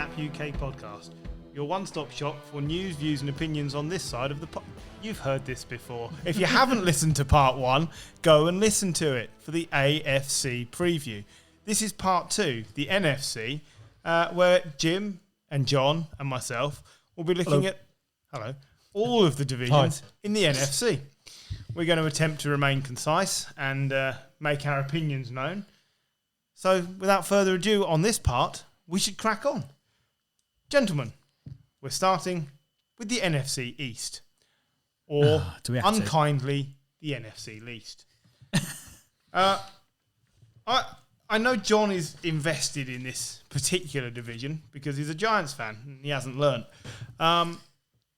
Snap UK podcast, your one-stop shop for news, views and opinions on this side of the You've heard this before. If you haven't listened to part 1, go and listen to it for the AFC preview. This is part 2, the NFC, where Jim and John and myself will be looking at all of the divisions in the NFC. We're going to attempt to remain concise and make our opinions known. So, without further ado on this part, we should crack on. Gentlemen, we're starting with the NFC East. Or, unkindly, the NFC least. I know John is invested in this particular division because he's a Giants fan and he hasn't learnt.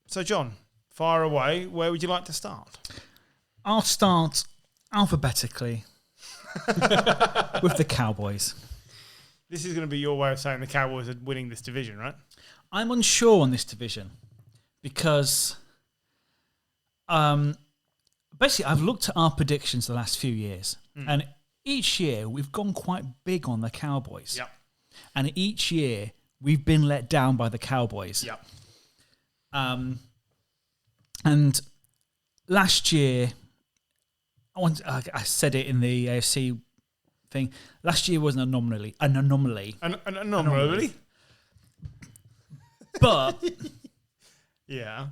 So, John, fire away. Where would you like to start? I'll start alphabetically with the Cowboys. This is going to be your way of saying the Cowboys are winning this division, right? I'm unsure on this division because basically I've looked at our predictions the last few years and each year we've gone quite big on the Cowboys. Yep. And each year we've been let down by the Cowboys. Yep. And last year, I said it in the AFC thing. Last year was an anomaly. An anomaly. But yeah,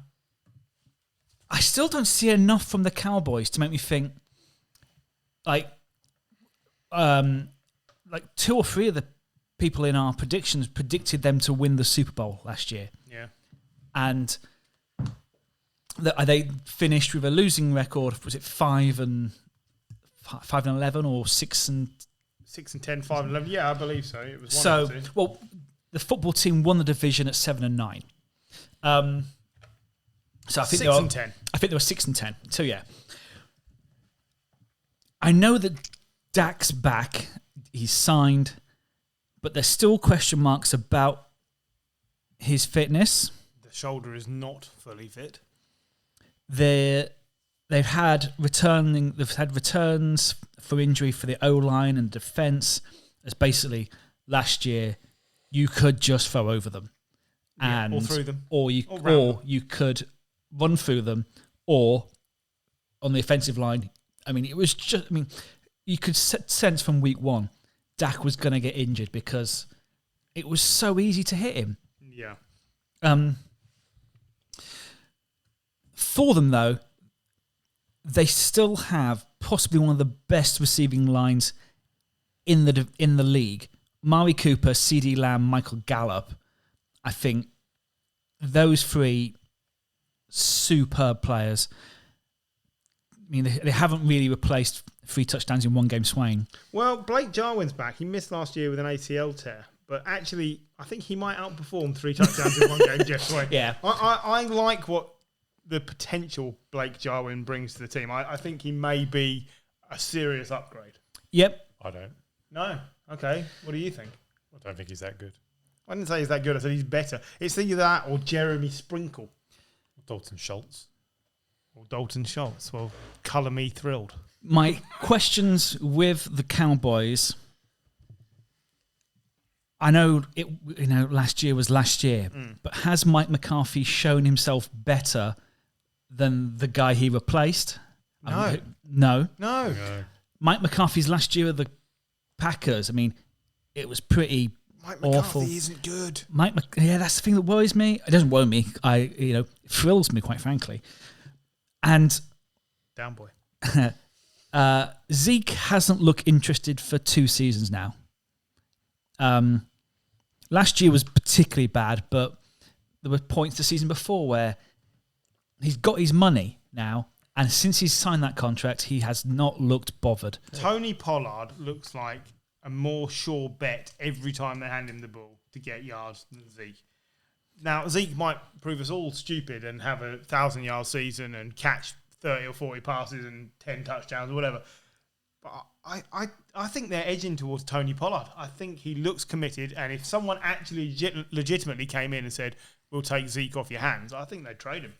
I still don't see enough from the Cowboys to make me think like 2 or 3 of the people in our predictions predicted them to win the Super Bowl last year. Yeah. And they finished with a losing record. Was it 5-11 or 6-10, 5-11? Yeah, I believe so. It was one of the two. Well, the football team won the division at 7-9. So I think 6-10. I think they were 6-10. So yeah, I know that Dak's back. He's signed, but there's still question marks about his fitness. The shoulder is not fully fit. They've had returns for injury for the O-line and defense. As basically last year, you could just throw over them, or through them, or you could run through them, or on the offensive line. I mean, it was just. I mean, you could sense from week 1, Dak was going to get injured because it was so easy to hit him. Yeah. For them, though, they still have possibly one of the best receiving lines in the league. Mari Cooper, CeeDee Lamb, Michael Gallup. I think those 3 superb players. I mean, they haven't really replaced 3 touchdowns in one game swing. Well, Blake Jarwin's back. He missed last year with an ACL tear. But actually, I think he might outperform 3 touchdowns in one game, Jeff Swain. Yeah. I like what the potential Blake Jarwin brings to the team. I think he may be a serious upgrade. Yep. I don't. No. Okay. What do you think? I don't think he's that good. I didn't say he's that good. I said he's better. It's either that or Jeremy Sprinkle. Dalton Schultz. Or Dalton Schultz. Well, colour me thrilled. My questions with the Cowboys. I know last year was last year, but has Mike McCarthy shown himself better than the guy he replaced? No. Mike McCarthy's last year of the Packers, I mean, it was pretty Mike awful. McCarthy isn't good. That's the thing that worries me. It doesn't worry me. It thrills me, quite frankly. And down boy. Zeke hasn't looked interested for 2 seasons now. Last year was particularly bad, but there were points the season before where he's got his money now, and since he's signed that contract, he has not looked bothered. Tony Pollard looks like a more sure bet every time they hand him the ball to get yards than Zeke. Now, Zeke might prove us all stupid and have a 1,000-yard season and catch 30 or 40 passes and 10 touchdowns or whatever. But I think they're edging towards Tony Pollard. I think he looks committed, and if someone actually legitimately came in and said, "We'll take Zeke off your hands," I think they'd trade him.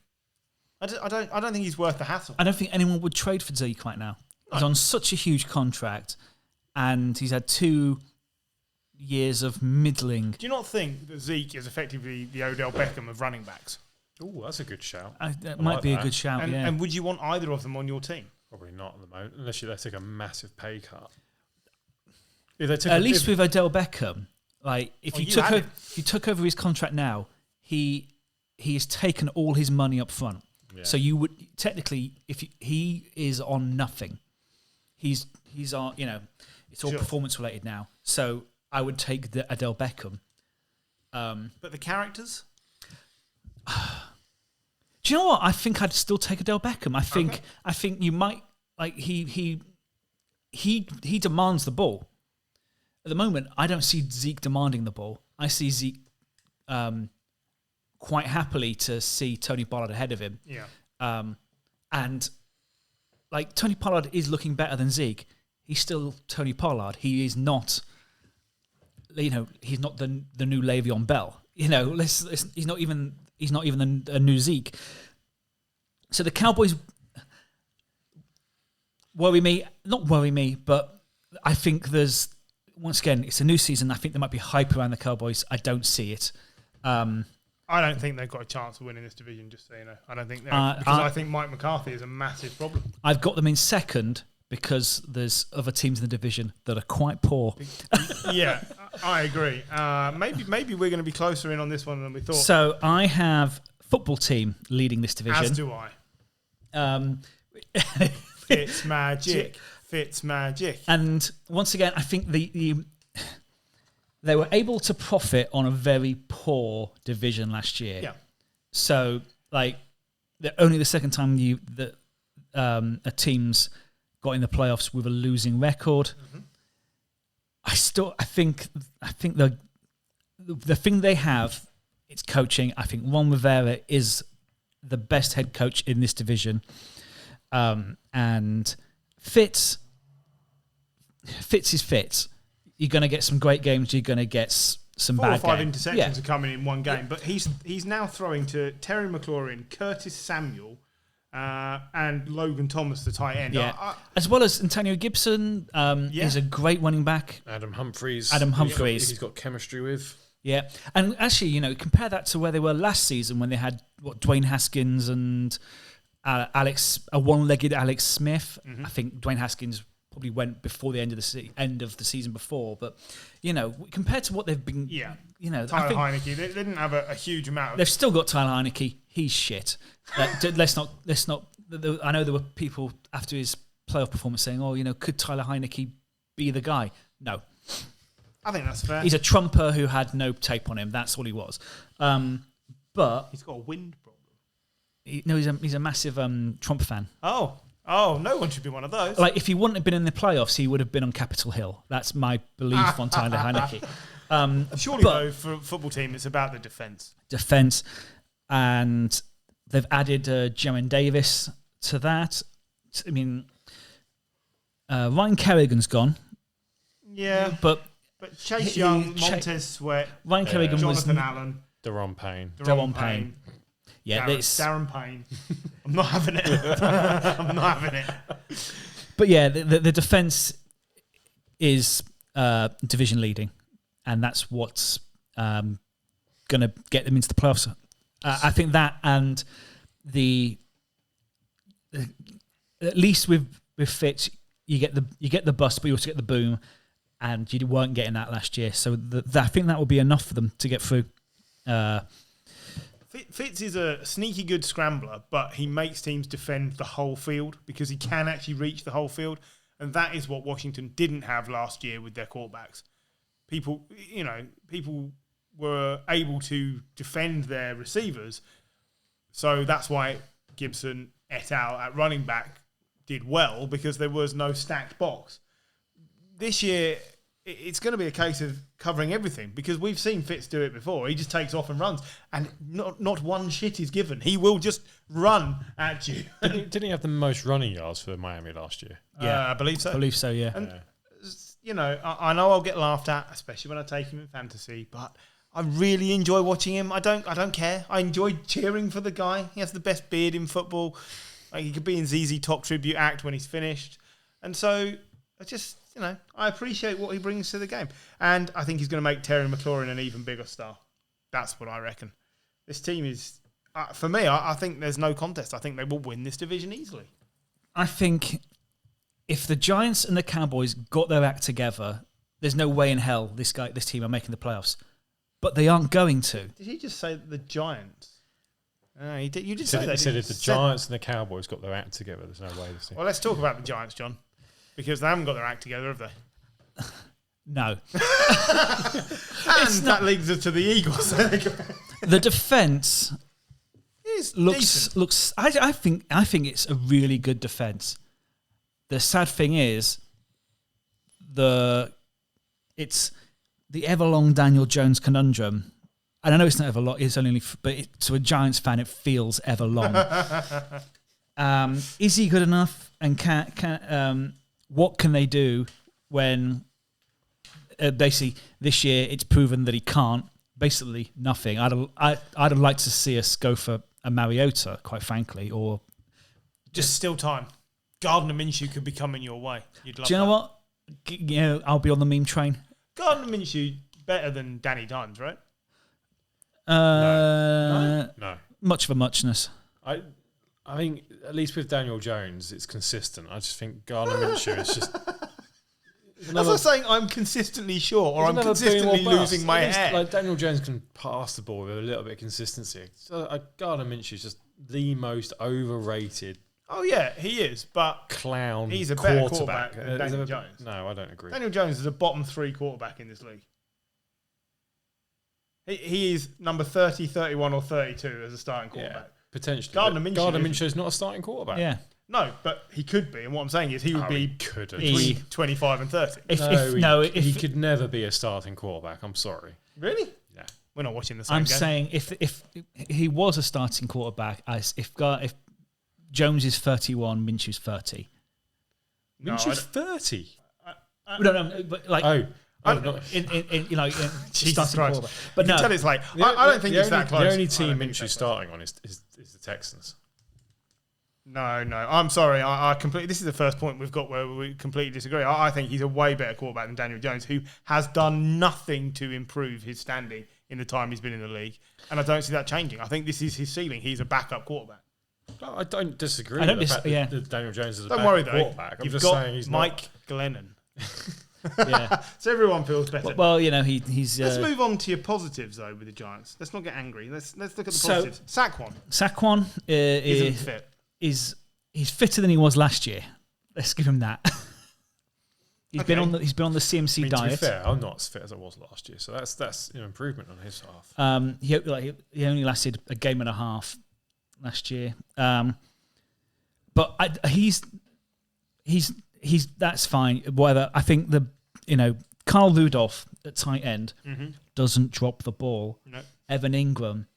I don't think he's worth the hassle. I don't think anyone would trade for Zeke right now. He's on such a huge contract, and he's had 2 years of middling. Do you not think that Zeke is effectively the Odell Beckham of running backs? Oh, that's a good shout. That might be a good shout, And would you want either of them on your team? Probably not at the moment, unless they take a massive pay cut. At least with Odell Beckham, like if you took over his contract now, he has taken all his money up front. Yeah. So you would technically, he is on nothing. He's on, it's all performance related now. So I would take the Odell Beckham. But the characters? Do you know what? I think I'd still take Odell Beckham. I think you might like he demands the ball. At the moment, I don't see Zeke demanding the ball. I see Zeke quite happily to see Tony Pollard ahead of him. Yeah. And like Tony Pollard is looking better than Zeke. He's still Tony Pollard. He is not. He's not the new Le'Veon Bell. He's not even a new Zeke. So the Cowboys not worry me, but I think there's, once again, it's a new season. I think there might be hype around the Cowboys. I don't see it. I don't think they've got a chance of winning this division, just so you know. I don't think because I think Mike McCarthy is a massive problem. I've got them in second because there's other teams in the division that are quite poor. Yeah, I agree. Maybe we're going to be closer in on this one than we thought. So I have football team leading this division. As do I. Fitz magic. And once again, I think they were able to profit on a very poor division last year. Yeah. So, like, only the second time a team's got in the playoffs with a losing record. Mm-hmm. I think the thing they have, it's coaching. I think Ron Rivera is the best head coach in this division. And Fitz is Fitz. You're going to get some great games. You're going to get some bad games. 4 or 5 interceptions are coming in one game. But he's now throwing to Terry McLaurin, Curtis Samuel, and Logan Thomas, the tight end. Yeah. As well as Antonio Gibson. He's a great running back. Adam Humphries. He's got chemistry with. Yeah. And actually, compare that to where they were last season when they had, Dwayne Haskins and a one-legged Alex Smith. Mm-hmm. I think Dwayne Haskins probably went before the end of the season before, but compared to what they've been, Tyler Heineke, they didn't have a huge amount. They've still got Tyler Heineke. He's shit. Let's not. I know there were people after his playoff performance saying, could Tyler Heineke be the guy? No, I think that's fair. He's a trumper who had no tape on him. That's all he was. But he's got a wind problem. He's a massive Trump fan. Oh, no one should be one of those. Like, if he wouldn't have been in the playoffs, he would have been on Capitol Hill. That's my belief on Tyler Heineke. Surely, though, for a football team, it's about the defence. And they've added Jamin Davis to that. I mean, Ryan Kerrigan's gone. Yeah. But Chase Young, Montez Sweat, Ryan Kerrigan Jonathan Allen. Deron Payne. Yeah, Darren Payne. I'm not having it. But yeah, the defense is division leading, and that's what's going to get them into the playoffs. I think that, and at least with Fitz, you get the bust, but you also get the boom, and you weren't getting that last year. So I think that will be enough for them to get through. Fitz is a sneaky good scrambler, but he makes teams defend the whole field because he can actually reach the whole field. And that is what Washington didn't have last year with their quarterbacks. People were able to defend their receivers. So that's why Gibson et al. At running back did well, because there was no stacked box. This year, it's going to be a case of covering everything, because we've seen Fitz do it before. He just takes off and runs, and not one shit is given. He will just run at you. Didn't he have the most running yards for Miami last year? Yeah, I believe so. Yeah. And, I know I'll get laughed at, especially when I take him in fantasy, but I really enjoy watching him. I don't care. I enjoy cheering for the guy. He has the best beard in football. Like, he could be in ZZ Top tribute act when he's finished. And so I just I appreciate what he brings to the game. And I think he's going to make Terry McLaurin an even bigger star. That's what I reckon. This team is, for me, I think there's no contest. I think they will win this division easily. I think if the Giants and the Cowboys got their act together, there's no way in hell this team are making the playoffs. But they aren't going to. Did he just say the Giants? You did say that. He said if the Giants and the Cowboys got their act together, there's no way this team. Well, let's talk about the Giants, John. Because they haven't got their act together, have they? No. And that leads us to the Eagles. The defense looks. I think it's a really good defense. The sad thing is, it's the ever-long Daniel Jones conundrum. And I know it's not ever long. It's only, but to a Giants fan, it feels ever long. Is he good enough? And what can they do when basically this year it's proven that he can't? Basically nothing. I'd have liked to see us go for a Mariota, quite frankly, or just still time. Gardner Minshew could be coming your way. You'd love. Do you know what? I'll be on the meme train. Gardner Minshew better than Danny Dimes, right? No. Much of a muchness. I think at least with Daniel Jones, it's consistent. I just think Gardner Minshew is just. That's not saying I'm consistently short or I'm consistently losing my hair. Like Daniel Jones can pass the ball with a little bit of consistency. So Gardner Minshew is just the most overrated. Oh yeah, he is, but clown. He's a better quarterback than Daniel Jones. No, I don't agree. Daniel Jones is a bottom 3 quarterback in this league. He is number 30, 31, or 32 as a starting quarterback. Yeah, potentially. Gardner Minshew is not a starting quarterback. Yeah. No, but he could be. And what I'm saying is he would be between 25 and 30. He could never be a starting quarterback. I'm sorry. Really? Yeah. We're not watching the same game. I'm saying if he was a starting quarterback, if Jones is 31, Minshew's 30. Minshew's 30? No, but like... Jesus Christ. But no, it's like I don't think it's that close. The only team Minshew's starting on is the Texans. No. I'm sorry. I completely. This is the first point we've got where we completely disagree. I think he's a way better quarterback than Daniel Jones, who has done nothing to improve his standing in the time he's been in the league, and I don't see that changing. I think this is his ceiling. He's a backup quarterback. No, I don't disagree. That Daniel Jones is a backup quarterback. I'm just saying he's Mike Glennon. Yeah. So everyone feels better. Well, he's. Let's move on to your positives though with the Giants. Let's not get angry. Let's look at the positives. Saquon isn't fit. He's fitter than he was last year. Let's give him that. He's been on the CMC diet. To be fair, I'm not as fit as I was last year, so that's an improvement on his half. He only lasted a game and a half last year, but he's that's fine. Whatever. I think Kyle Rudolph at tight end doesn't drop the ball. No. Evan Ingram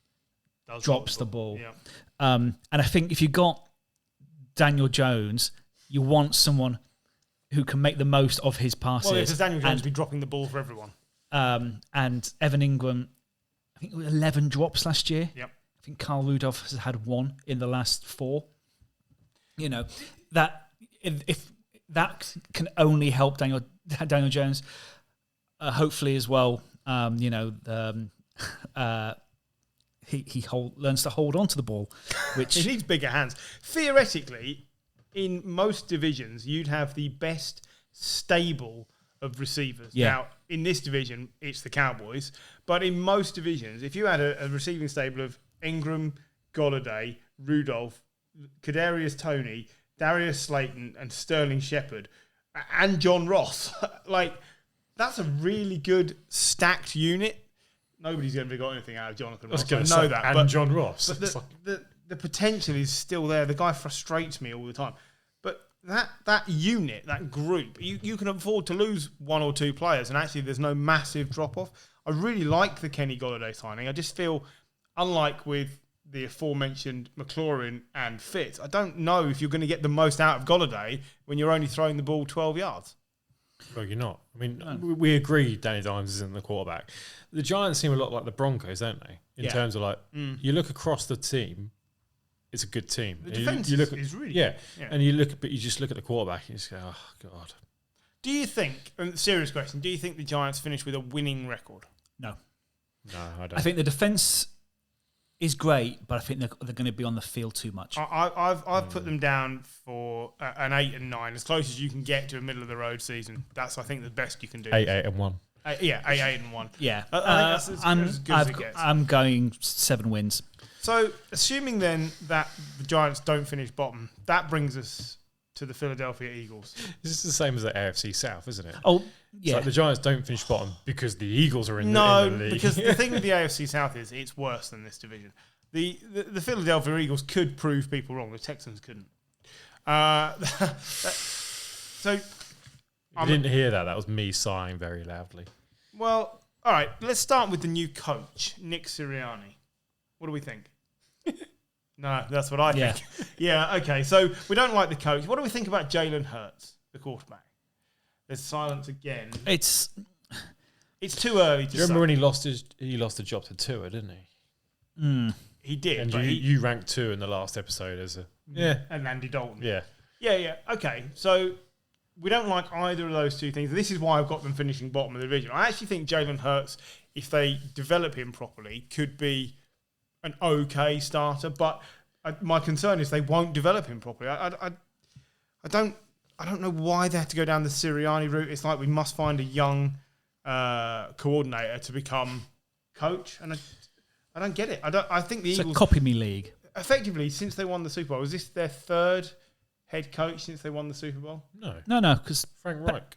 drops the ball. Yeah. And I think if you got Daniel Jones, you want someone who can make the most of his passes. Well, because Daniel Jones will be dropping the ball for everyone. And Evan Ingram, I think it was 11 drops last year. Yep. I think Kyle Rudolph has had 1 in the last 4. That if that can only help Daniel Jones, hopefully as well. He learns to hold on to the ball, which he needs bigger hands. Theoretically, in most divisions, you'd have the best stable of receivers. Yeah. Now, in this division, it's the Cowboys, but in most divisions, if you had a receiving stable of Ingram, Golladay, Rudolph, Kadarius Toney, Darius Slayton, and Sterling Shepard, and John Ross, that's a really good stacked unit. Nobody's ever got anything out of Jonathan Ross. I know that. And John Ross. The potential is still there. The guy frustrates me all the time. But that unit, that group, you can afford to lose 1 or 2 players, and actually there's no massive drop-off. I really like the Kenny Golladay signing. I just feel, unlike with the aforementioned McLaurin and Fitz, I don't know if you're going to get the most out of Golladay when you're only throwing the ball 12 yards. Well, you're not. I mean, we agree Danny Dimes isn't the quarterback. The Giants seem a lot like the Broncos, don't they? In terms of you look across the team, it's a good team. The defense is really good. Yeah. And you just look at the quarterback and you just go, oh, God. Do you think, and serious question, do you think the Giants finish with a winning record? No. No, I don't. I think the defense is great, but I think they're going to be on the field too much. I've put them down for an 8 and 9, as close as you can get to a middle of the road season. That's, I think, the best you can do. 8 and 1. 8 and 1. Yeah, I think that's as good as it gets. I'm going 7 wins. So, assuming then that the Giants don't finish bottom, that brings us to the Philadelphia Eagles. This is the same as the AFC South, isn't it? Oh, It's yeah. like the Giants don't finish bottom because the Eagles are in the league. Because the thing with the AFC South is it's worse than this division. The Philadelphia Eagles could prove people wrong. The Texans couldn't. So You didn't hear that. That was me sighing very loudly. Well, all right. Let's start with the new coach, Nick Sirianni. What do we think? No, that's what I think. Yeah, okay. So we don't like the coach. What do we think about Jalen Hurts, the quarterback? There's silence again. It's too early to Do you remember when he lost the job to Tua, didn't he? He did. And you ranked 2 in the last episode as a and Andy Dalton. Yeah. Yeah. Okay, so we don't like either of those two things. This is why I've got them finishing bottom of the division. I actually think Jalen Hurts, if they develop him properly, could be an okay starter. But my concern is they won't develop him properly. I don't know why they have to go down the Sirianni route. It's like we must find a young coordinator to become coach, and I don't get it. I think the Eagles, a copy me league. Effectively, since they won the Super Bowl, is this their third head coach since they won the Super Bowl? No, because Frank Reich.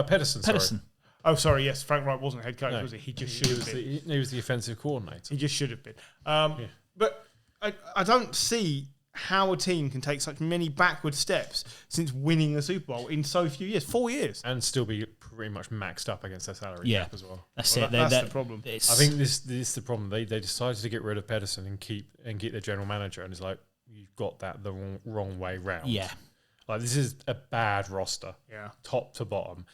Pedersen. Pedersen. Oh, sorry, yes, Frank Reich wasn't head coach, was he? He just should have been. He was the offensive coordinator. He just should have been. But I don't see how a team can take such many backward steps since winning the Super Bowl in so few years, 4 years. And still be pretty much maxed up against their salary cap as well. That's That's the problem. I think this is the problem. They decided to get rid of Pedersen and keep their general manager, and it's like, you've got that the wrong way round. Yeah. Like, this is a bad roster. Yeah. Top to bottom.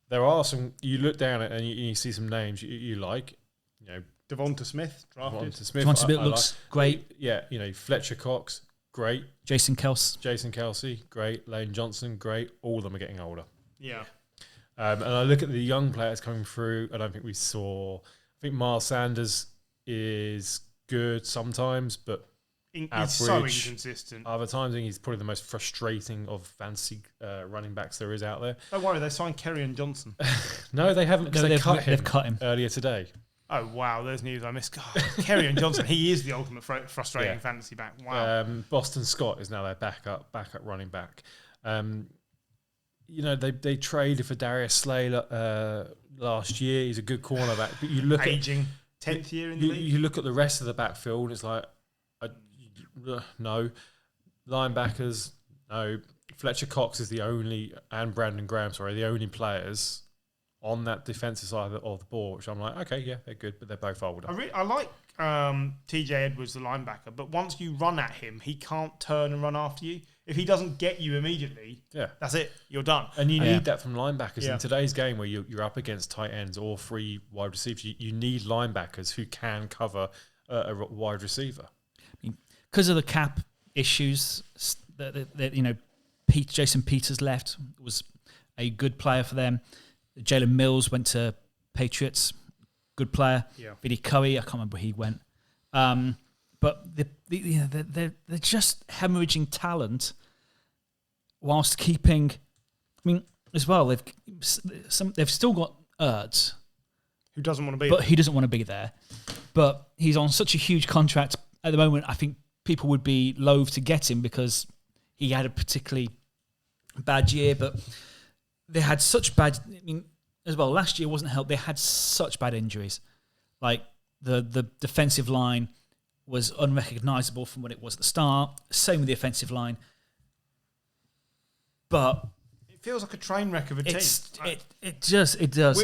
There are some, you look down at it and you see some names you like, you know. Devonta Smith, drafted. Devonta Smith looks great. Yeah, you know, Fletcher Cox, great. Jason Kelsey, great. Lane Johnson, great. All of them are getting older. Yeah. And I look at the young players coming through, and I think Miles Sanders is good sometimes, but He's so inconsistent. Other times, I think he's probably the most frustrating of fantasy running backs there is out there. Don't worry, they signed Kerryon Johnson. No, they haven't. No, they've cut him earlier today. Oh, wow, there's news I missed. Kerryon Johnson, he is the ultimate frustrating fantasy back. Wow. Boston Scott is now their backup running back. You know, they traded for Darius Slay last year. He's a good cornerback. But you look aging, 10th year in the league. You look at the rest of the backfield, it's like, no. Linebackers, no. Fletcher Cox is and Brandon Graham, the only players on that defensive side of the ball, which I'm like, okay, yeah, they're good, but they're both older. I like TJ Edwards, the linebacker, but once you run at him, he can't turn and run after you. If he doesn't get you immediately, that's it, you're done. And you need that from linebackers. In today's game where you're up against tight ends or 3 wide receivers, you need linebackers who can cover a wide receiver. Because of the cap issues, Jason Peters left, was a good player for them. Jalen Mills went to Patriots, good player. Yeah. Vinny Curry, I can't remember where he went. But they're just hemorrhaging talent whilst keeping. I mean, as well, they've still got Ertz, who doesn't want to be, but he doesn't want to be there. But he's on such a huge contract at the moment. I think people would be loath to get him because he had a particularly bad year, but they had such bad. I mean, as well, last year wasn't helped. They had such bad injuries, like the defensive line was unrecognisable from what it was at the start. Same with the offensive line, but it feels like a train wreck of a team. It does.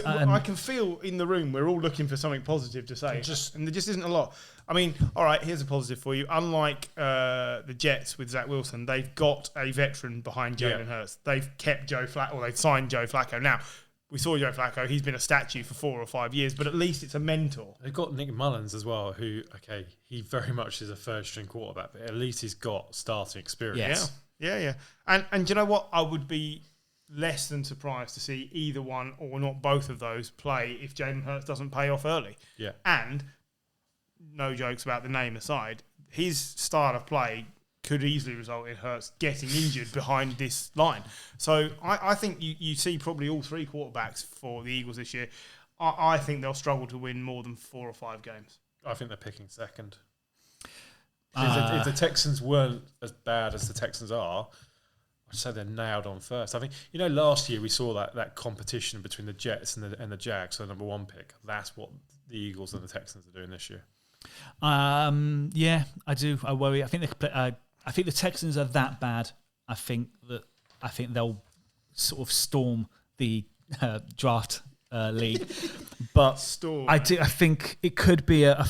I can feel in the room we're all looking for something positive to say, and there just isn't a lot. I mean, all right, here's a positive for you. Unlike the Jets with Zach Wilson, they've got a veteran behind Jalen Hurts. They've kept Joe Flacco, or they've signed Joe Flacco. Now, we saw Joe Flacco. He's been a statue for 4 or 5 years, but at least it's a mentor. They've got Nick Mullins as well, who, okay, he very much is a third-string quarterback, but at least he's got starting experience. Yeah. And do you know what? I would be less than surprised to see either one or not both of those play if Jalen Hurts doesn't pay off early. Yeah. And no jokes about the name aside, his style of play could easily result in Hurts getting injured behind this line. So I think you see probably all three quarterbacks for the Eagles this year. I think they'll struggle to win more than 4 or 5 games. I think they're picking second. If the Texans weren't as bad as the Texans are, I'd say they're nailed on first. I think, last year we saw that competition between the Jets and the Jags for the number 1 pick. That's what the Eagles and the Texans are doing this year. Yeah, I do. I worry. I think the Texans are that bad. I think they'll sort of storm the draft league. But I think it could be a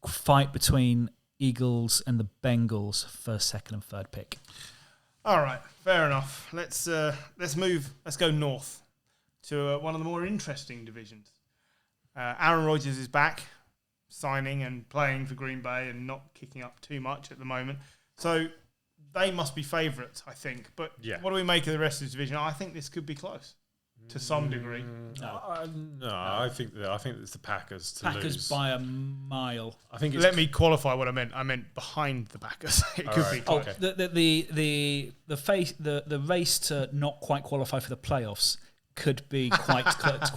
fight between Eagles and the Bengals for 2nd and 3rd pick. All right, fair enough. Let's move. Let's go north to one of the more interesting divisions. Aaron Rodgers is back, signing and playing for Green Bay and not kicking up too much at the moment. So they must be favourites, I think. But what do we make of the rest of the division? I think this could be close to some degree. No, I think it's the Packers to Packers lose. by a mile. I think. Let me qualify what I meant. I meant behind the Packers. It could be close. Okay. The race to not quite qualify for the playoffs could be quite close.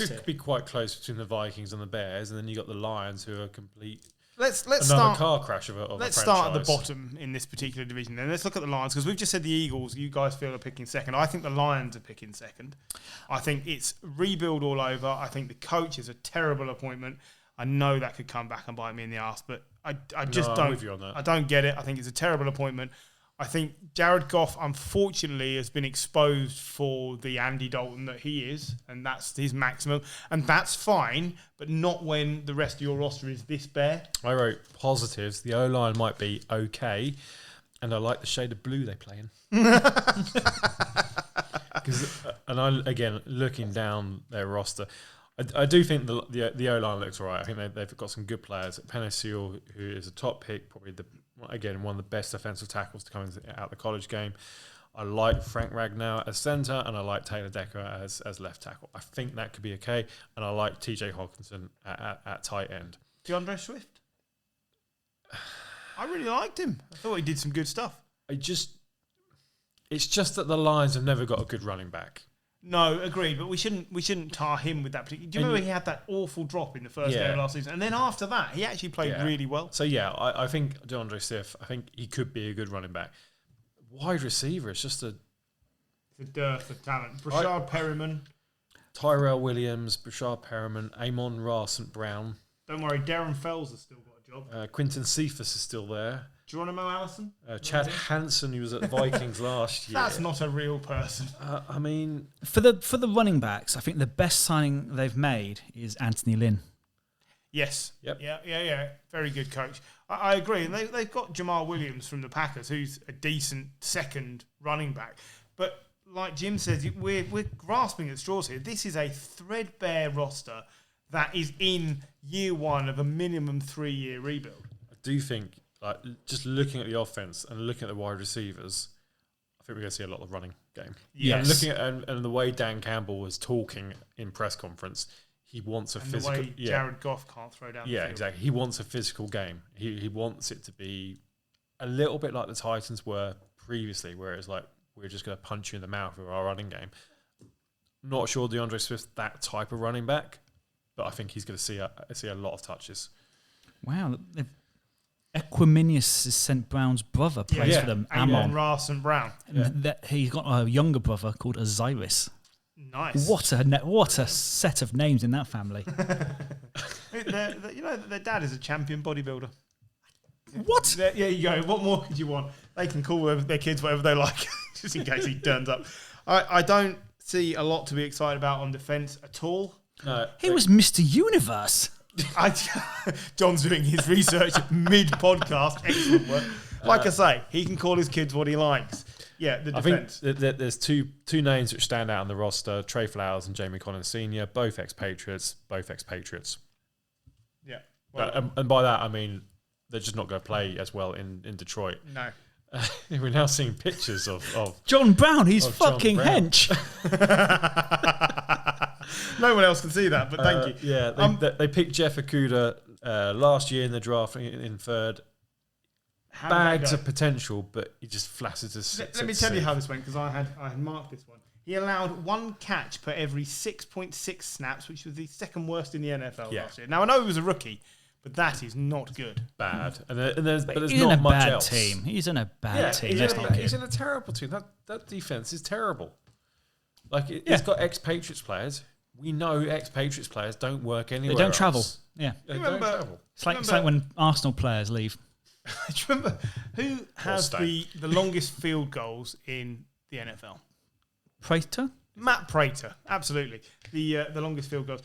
Could be quite close between the Vikings and the Bears, and then you got the Lions, who are complete. Let's another start car crash of a Let's franchise. start at the bottom in this particular division. Then let's look at the Lions, because we've just said the Eagles. You guys feel are picking second. I think the Lions are picking second. I think it's rebuild all over. I think the coach is a terrible appointment. I know that could come back and bite me in the arse, but I just don't. I'm with you on that. I don't get it. I think it's a terrible appointment. I think Jared Goff, unfortunately, has been exposed for the Andy Dalton that he is, and that's his maximum. And that's fine, but not when the rest of your roster is this bare. I wrote positives. The O-line might be okay, and I like the shade of blue they play in. Again, looking down their roster, I do think the O-line looks all right. I think they've got some good players. Penei Sewell, who is a top pick, probably one of the best defensive tackles to come out of the college game. I like Frank Ragnow as centre, and I like Taylor Decker as left tackle. I think that could be okay, and I like TJ Hawkinson at tight end. DeAndre Swift? I really liked him. I thought he did some good stuff. It's just that the Lions have never got a good running back. No, agreed, but we shouldn't tar him with that particular. Do you remember he had that awful drop in the first game of last season, and then after that he actually played really well. So I think DeAndre Swift. I think he could be a good running back. Wide receiver, it's just it's a dearth of talent. Brashard Perriman, Tyrell Williams, Brashard Perriman, Amon Ra St. Brown. Don't worry, Darren Fells has still got a job. Quinton Cephas is still there. Geronimo Allison? Chad Hansen, who was at the Vikings last year. That's not a real person. I mean, for the running backs, I think the best signing they've made is Anthony Lynn. Yes. Yep. Yeah. Very good coach. I agree. And they've got Jamal Williams from the Packers, who's a decent second running back. But like Jim says, we're grasping at straws here. This is a threadbare roster that is in year one of a minimum 3-year rebuild. I do think, just looking at the offense and looking at the wide receivers, I think we're going to see a lot of running game. Yes. And looking at and the way Dan Campbell was talking in press conference, he wants a physical. The way Jared Goff can't throw down. Yeah, the field. exactly. He wants a physical game. He wants it to be a little bit like the Titans were previously, where it's like we're just going to punch you in the mouth with our running game. Not sure DeAndre Swift's that type of running back, but I think he's going to see a lot of touches. Wow. Equiminius is St. Brown's brother, plays for them. Amon Ra St. Brown. He's got a younger brother called Osiris. Nice. What a set of names in that family. Their dad is a champion bodybuilder. What? There you go. What more could you want? They can call their kids whatever they like, just in case he turns up. I don't see a lot to be excited about on defence at all. No, he was Mr. Universe. John's doing his research mid-podcast. Excellent work. Like I say, he can call his kids what he likes. Yeah, the defence. I think there's two names which stand out on the roster: Trey Flowers and Jamie Collins Sr., both ex-Patriots. Yeah. And by that, I mean they're just not going to play as well in Detroit. No. We're now seeing pictures of John Brown. He's of John fucking Brown. hench. No one else can see that, but thank you. Yeah, they picked Jeff Okuda last year in the draft in third. How did that Bags go? of potential, but he just flattered us. Let me tell you how this went, because I had marked this one. He allowed 1 catch per every 6.6 snaps, which was the second worst in the NFL last year. Now, I know he was a rookie, but that is not good. Bad. And there's He's not in a much bad else. team. He's in a bad team. He's, Let's in not a, kid. he's in a terrible team. That defense is terrible. Like, it's got ex-Patriots players. We know ex-Patriots players don't work anywhere They don't else. travel. Yeah. They don't Remember- travel. It's like when Arsenal players leave. Do you remember who has the longest field goals in the NFL? Prater? Matt Prater, absolutely. The longest field goals.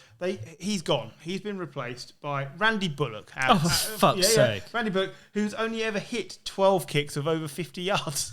He's gone. He's been replaced by Randy Bullock. Oh, for fuck's sake. Randy Bullock, who's only ever hit 12 kicks of over 50 yards.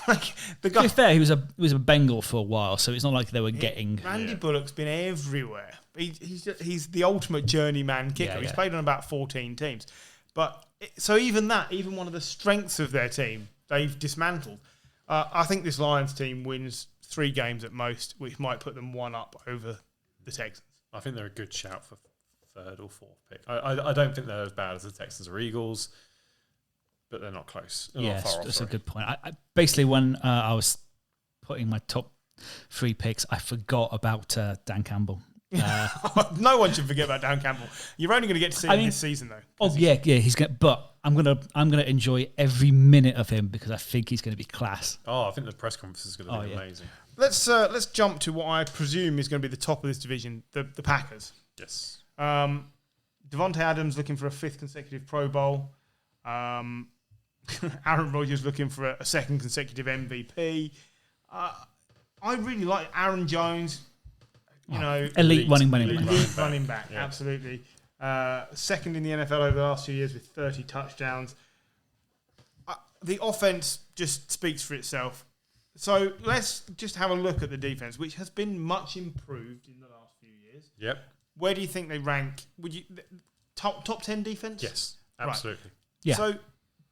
Like the To guy. be fair, he was a Bengal for a while, so it's not like they were getting. Randy Bullock's been everywhere. He's the ultimate journeyman kicker. Yeah, He's yeah. played on about 14 teams. But so even one of the strengths of their team, they've dismantled. I think this Lions team wins 3 games at most, which might put them 1 up over the Texans. I think they're a good shout for 3rd or 4th pick. I don't think they're as bad as the Texans or Eagles, but they're not close. They're not far off, that's a sorry. good point. I basically, when I was putting my top 3 picks, I forgot about Dan Campbell. No one should forget about Dan Campbell. You're only going to get to see him this season, though. Oh yeah, he's gonna. But I'm gonna enjoy every minute of him because I think he's gonna be class. Oh, I think the press conference is going to be amazing. Let's jump to what I presume is going to be the top of this division, the Packers. Yes. Devontae Adams looking for a 5th consecutive Pro Bowl. Aaron Rodgers looking for a 2nd consecutive MVP. I really like Aaron Jones. Elite running back, Yeah. absolutely. 2nd in the NFL over the last few years with 30 touchdowns. The offense just speaks for itself. So let's just have a look at the defense, which has been much improved in the last few years. Yep. Where do you think they rank? Would you top 10 defense? Yes, absolutely. Right. Yeah. So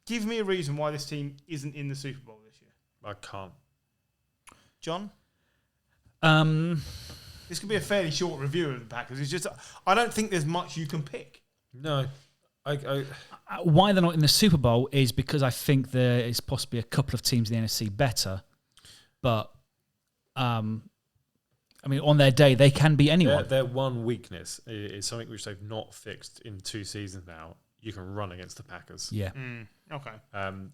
give me a reason why this team isn't in the Super Bowl this year. I can't. John? This could be a fairly short review of the Packers. It's just I don't think there's much you can pick. No. Why they're not in the Super Bowl is because I think there is possibly a couple of teams in the NFC better, but on their day they can beat anyone. Their one weakness is something which they've not fixed in 2 seasons now. You can run against the Packers. Yeah. Okay.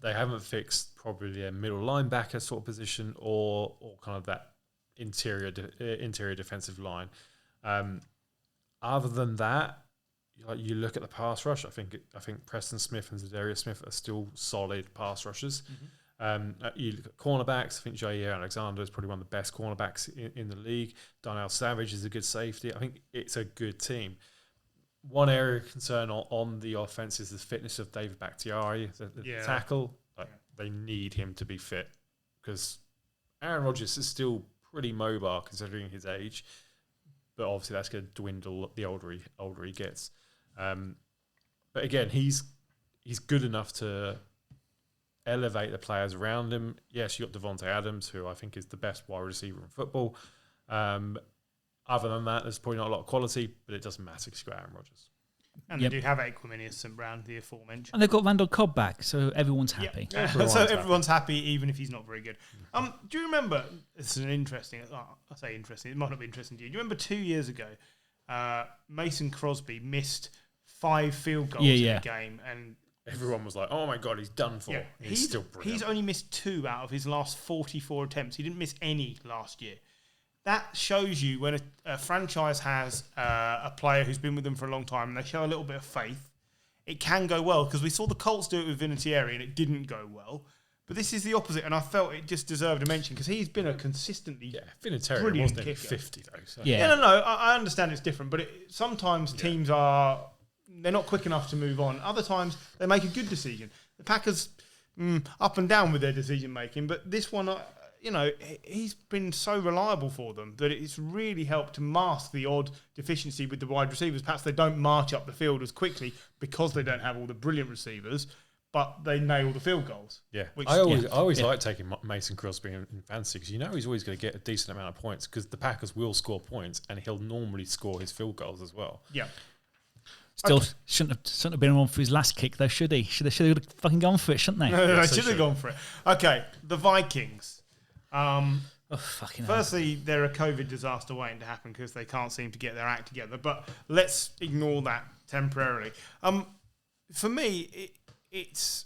They haven't fixed probably a middle linebacker sort of position or kind of that interior defensive line. Other than that, like you look at the pass rush. I think Preston Smith and Zadarius Smith are still solid pass rushers. You look at cornerbacks. I think Jair Alexander is probably one of the best cornerbacks in the league. Darnell Savage is a good safety. I think it's a good team. One area of concern on the offense is the fitness of David Bakhtiari, the tackle. They need him to be fit because Aaron Rodgers is still pretty mobile considering his age, but obviously that's going to dwindle the older he gets. But again, he's good enough to elevate the players around him. Yes, you got Devontae Adams, who I think is the best wide receiver in football. Other than that, there's probably not a lot of quality, but it doesn't matter because you've got Aaron Rodgers. And they do have Equiminius St. Brown, the aforementioned. And they've got Randall Cobb back, so everyone's happy. Yeah. Everyone's happy, even if he's not very good. Do you remember, this is an interesting, I say interesting, it might not be interesting to you. Do you remember 2 years ago, Mason Crosby missed 5 field goals in a game, and everyone was like, oh my God, he's done for. Yeah, he's still brilliant. He's only missed 2 out of his last 44 attempts. He didn't miss any last year. That shows you when a franchise has a player who's been with them for a long time and they show a little bit of faith, it can go well. Because we saw the Colts do it with Vinatieri and it didn't go well. But this is the opposite, and I felt it just deserved a mention because he's been a consistently Vinatieri brilliant wasn't kicker. 50 though. So. Yeah. No. I understand it's different, but sometimes teams they're not quick enough to move on. Other times they make a good decision. The Packers up and down with their decision making, but this one, he's been so reliable for them that it's really helped to mask the odd deficiency with the wide receivers. Perhaps they don't march up the field as quickly because they don't have all the brilliant receivers, but they nail the field goals. Yeah, Which, I always like taking Mason Crosby in fantasy because he's always going to get a decent amount of points because the Packers will score points and he'll normally score his field goals as well. Yeah. Still shouldn't have been on for his last kick though, should he? Should have fucking gone for it, shouldn't they? No, they should have gone for it. Okay, the Vikings. Fucking hell. Firstly, they're a COVID disaster waiting to happen because they can't seem to get their act together. But let's ignore that temporarily. For me, it's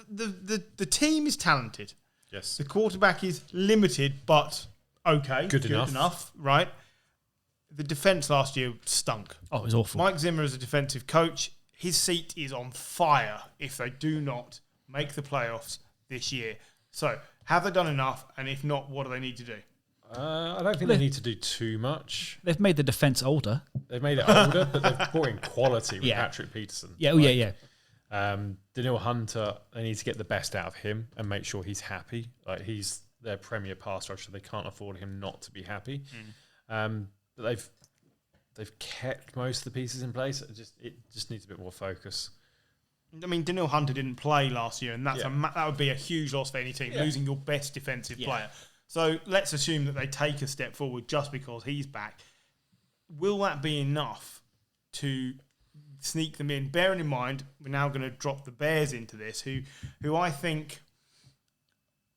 the team is talented. Yes. The quarterback is limited, but okay, Good enough. Right. The defense last year stunk. Oh, it was awful. Mike Zimmer as a defensive coach, his seat is on fire if they do not make the playoffs this year. So, have they done enough? And if not, what do they need to do? I don't think they need to do too much. They've made the defense older. They've made it older, but they've brought in quality with Patrick Peterson. Yeah, Daniil Hunter, they need to get the best out of him and make sure he's happy. Like he's their premier pass rusher. They can't afford him not to be happy. But they've kept most of the pieces in place. It just needs a bit more focus. I mean, Daniil Hunter didn't play last year, and that would be a huge loss for any team, losing your best defensive player. So let's assume that they take a step forward just because he's back. Will that be enough to sneak them in? Bearing in mind, we're now going to drop the Bears into this, who I think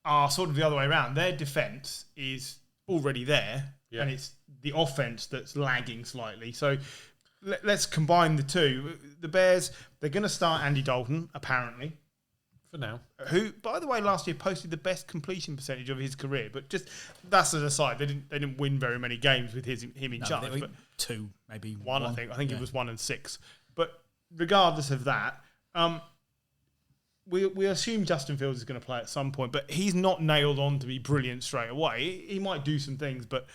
are sort of the other way around. Their defense is already there, and it's the offense that's lagging slightly. So let's combine the two. The Bears, they're going to start Andy Dalton, apparently. For now. Who, by the way, last year posted the best completion percentage of his career. But just that's an aside. They didn't win very many games with him in charge. But two, maybe one. I think it was 1-6. But regardless of that, we assume Justin Fields is going to play at some point. But he's not nailed on to be brilliant straight away. He might do some things, but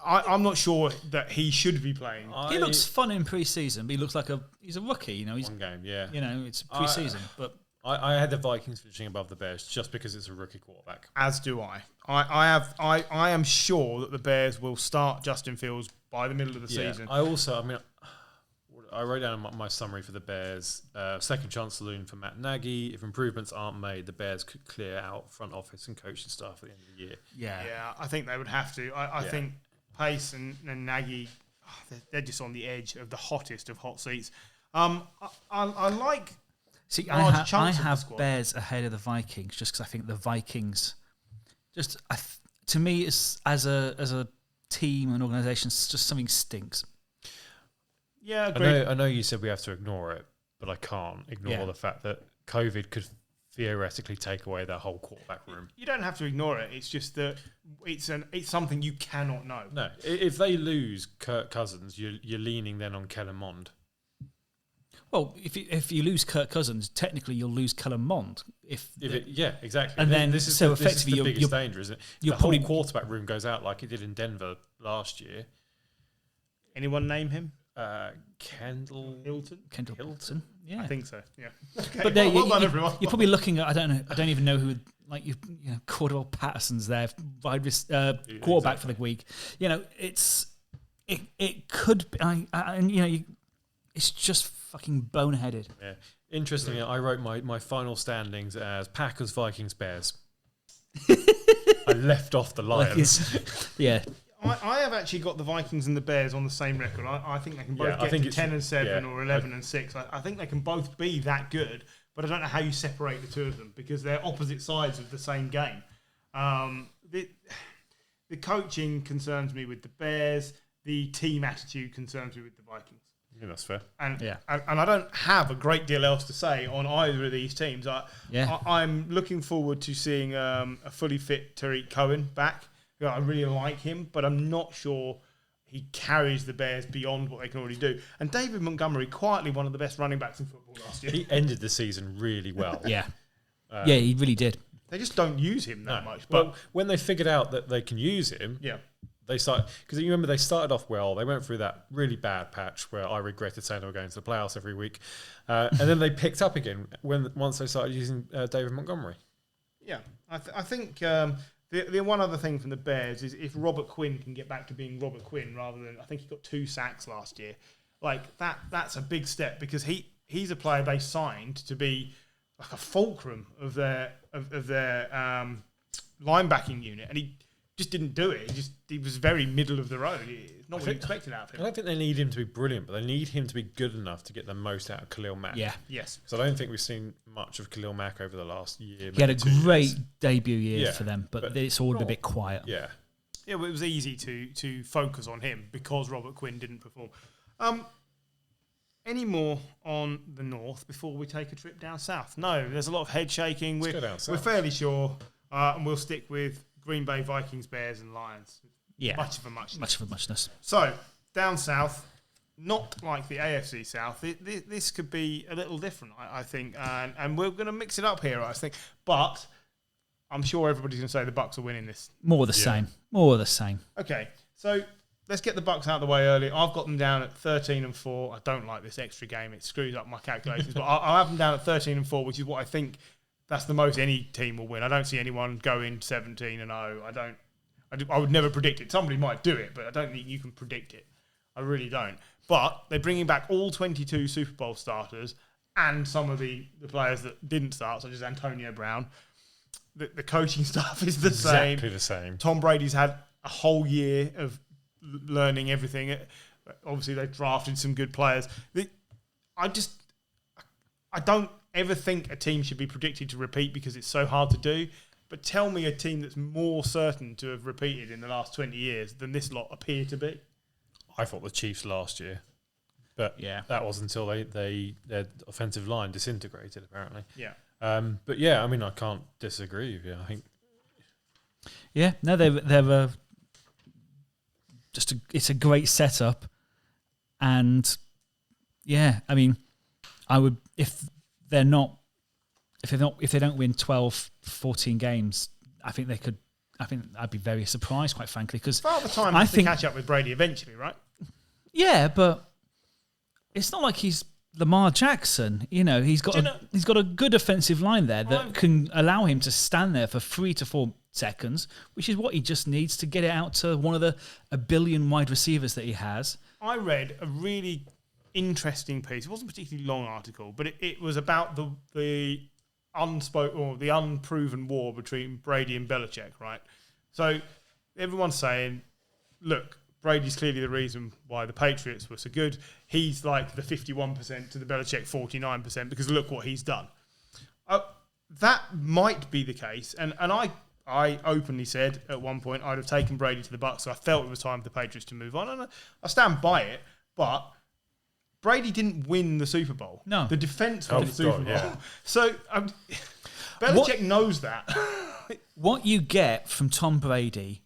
I'm not sure that he should be playing. He looks fun in pre-season, but he looks like he's a rookie. You know, he's one game. Yeah. You know, it's pre-season, but. I had the Vikings finishing above the Bears just because it's a rookie quarterback. As do I. I am sure that the Bears will start Justin Fields by the middle of the season. I wrote down my summary for the Bears. Second chance saloon for Matt Nagy. If improvements aren't made, the Bears could clear out front office and coaching staff at the end of the year. Yeah, I think they would have to. I think Pace and Nagy, they're just on the edge of the hottest of hot seats. I like... See, I have Bears ahead of the Vikings just because I think the Vikings, to me, as a team and organisation, just something stinks. Yeah, agreed. I know you said we have to ignore it, but I can't ignore the fact that COVID could theoretically take away their whole quarterback room. You don't have to ignore it. It's just that it's something you cannot know. No, if they lose Kirk Cousins, you're leaning then on Kellen Mond. Well, if you lose Kirk Cousins, technically you'll lose Kellen Mond. Exactly. And then this is effectively the biggest danger, isn't it? Your whole quarterback room goes out like it did in Denver last year. Anyone name him? Kendall Hilton. Yeah, I think so. Yeah. Okay. But well done, everyone. You're probably looking at I don't even know who Cordell Patterson's there, quarterback for the week. You know, it could be. It's just fucking boneheaded. Yeah. Interestingly, I wrote my final standings as Packers, Vikings, Bears. I left off the Lions. Yeah. I have actually got the Vikings and the Bears on the same record. I think they can both get to 10-7 or 11-6. I think they can both be that good, but I don't know how you separate the two of them because they're opposite sides of the same game. The coaching concerns me with the Bears. The team attitude concerns me with the Vikings. Yeah, that's fair. And I don't have a great deal else to say on either of these teams. I'm looking forward to seeing a fully fit Tariq Cohen back. I really like him, but I'm not sure he carries the Bears beyond what they can already do. And David Montgomery, quietly one of the best running backs in football last year. He ended the season really well. Yeah, he really did. They just don't use him that much. But when they figured out that they can use him... Yeah. They started because you remember they started off well. They went through that really bad patch where I regretted saying they were going to the playoffs every week, and then they picked up again once they started using David Montgomery. Yeah, I think the one other thing from the Bears is if Robert Quinn can get back to being Robert Quinn rather than I think he got 2 sacks last year, like that's a big step because he's a player they signed to be like a fulcrum of their linebacking unit, and he just didn't do it. He was very middle of the road. It's not what you expected out of him. I don't think they need him to be brilliant, but they need him to be good enough to get the most out of Khalil Mack. Yeah. Yes. So I don't think we've seen much of Khalil Mack over the last year. He had a great years. debut year Yeah, for them, but but it's all a bit quiet. Yeah. Yeah, well, it was easy to focus on him because Robert Quinn didn't perform. Any more on the north before we take a trip down south? No, there's a lot of head shaking. Let's go down south. We're fairly sure, and we'll stick with Green Bay, Vikings, Bears, and Lions. Yeah. Much of a muchness. Much of a muchness. So, down south, not like the AFC South. This could be a little different, I think, and we're going to mix it up here, I think. But I'm sure everybody's going to say the Bucks are winning this. More the same. More the same. Okay, so let's get the Bucks out of the way early. I've got them down at 13-4. I don't like this extra game; it screws up my calculations. But I'll have them down at 13-4, which is what I think. That's the most any team will win. I don't see anyone going 17-0. I would never predict it. Somebody might do it, but I don't think you can predict it. I really don't. But they're bringing back all 22 Super Bowl starters and some of the players that didn't start, such as Antonio Brown. The coaching staff is the same. Exactly the same. Tom Tom Brady's had a whole year of learning everything. Obviously, they've drafted some good players. I don't ever think a team should be predicted to repeat because it's so hard to do. But tell me a team that's more certain to have repeated in the last 20 years than this lot appear to be. I thought the Chiefs last year, but that was until their offensive line disintegrated, apparently. Yeah. But yeah, I mean, I can't disagree with you. I think. Yeah, no, they're it's a great setup, and yeah, I mean, I would if they don't win 12, 14 games, I think I'd be very surprised, quite frankly, because Father Time has to catch up with Brady eventually, right? Yeah, but it's not like he's Lamar Jackson. You know, he's got a good offensive line there that can allow him to stand there for 3 to 4 seconds, which is what he just needs to get it out to one of a billion wide receivers that he has. I read a really interesting piece. It wasn't a particularly long article, but it was about the unspoken or the unproven war between Brady and Belichick, right? So everyone's saying, look, Brady's clearly the reason why the Patriots were so good. He's like the 51% to the Belichick 49% because look what he's done. That might be the case. And I openly said at one point I'd have taken Brady to the Bucks, so I felt it was time for the Patriots to move on. And I stand by it, but Brady didn't win the Super Bowl. No. The defense won the Super Bowl. Yeah. So Belichick knows that. What you get from Tom Brady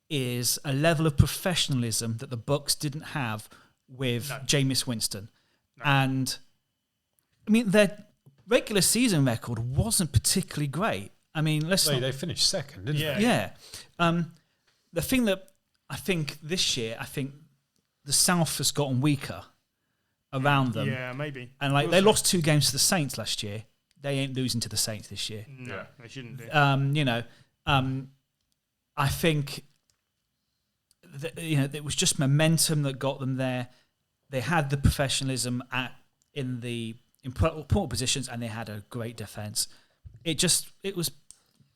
is a level of professionalism that the Bucks didn't have with Jameis Winston. No. And, I mean, their regular season record wasn't particularly great. I mean, they finished second, didn't they? Yeah. The thing that I think this year, the South has gotten weaker around them. Yeah, maybe. And they lost 2 games to the Saints last year. They ain't losing to the Saints this year. No, they shouldn't do. I think it was just momentum that got them there. They had the professionalism in important positions, and they had a great defense. It was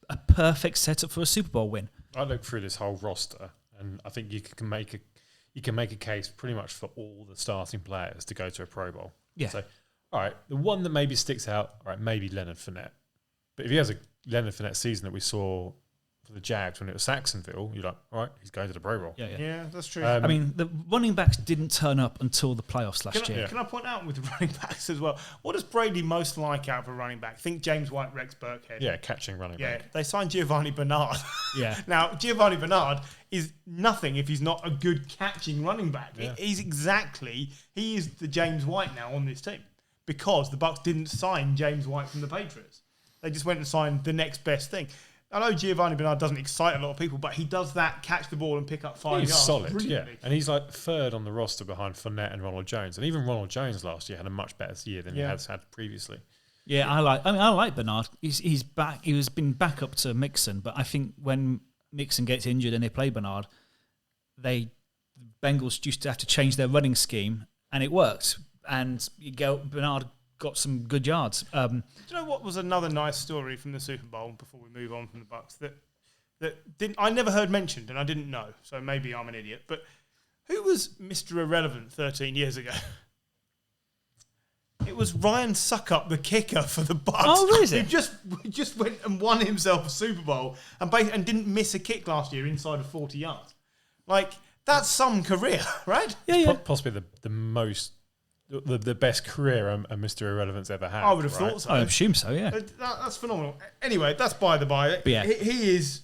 a perfect setup for a Super Bowl win. I look through this whole roster, and I think you can make a case pretty much for all the starting players to go to a Pro Bowl. Yeah. So, all right, the one that maybe sticks out, all right, maybe Leonard Fournette. But if he has a Leonard Fournette season that we saw for the Jags when it was Saxonville, you're like, all right, he's going to the Pro Bowl. Yeah, that's true. I mean, the running backs didn't turn up until the playoffs last year. Can I point out with the running backs as well, what does Brady most like out of a running back? Think James White, Rex Burkhead. Yeah, catching running back. Yeah, they signed Giovanni Bernard. Yeah. Now, Giovanni Bernard is nothing if he's not a good catching running back. Yeah. He is the James White now on this team because the Bucks didn't sign James White from the Patriots. They just went and signed the next best thing. I know Giovanni Bernard doesn't excite a lot of people, but he does that, catch the ball and pick up 5 yards. He's solid, yeah. And he's like third on the roster behind Fournette and Ronald Jones. And even Ronald Jones last year had a much better year than he has had previously. Yeah, I like Bernard. He's back. He was been back up to Mixon, but I think when Mixon gets injured and they play Bernard, Bengals used to have to change their running scheme, and it worked. And Bernard got some good yards. Do you know what was another nice story from the Super Bowl before we move on from the Bucks I never heard mentioned and I didn't know, so maybe I'm an idiot. But who was Mr. Irrelevant 13 years ago? It was Ryan Suckup, the kicker for the Bucks. Oh, is it? Who just went and won himself a Super Bowl and didn't miss a kick last year inside of 40 yards. Like, that's some career, right? Yeah. Possibly the best career a Mr. Irrelevant's ever had. I would have thought so. I assume so, yeah. That's phenomenal. Anyway, that's by the by. But yeah. He is,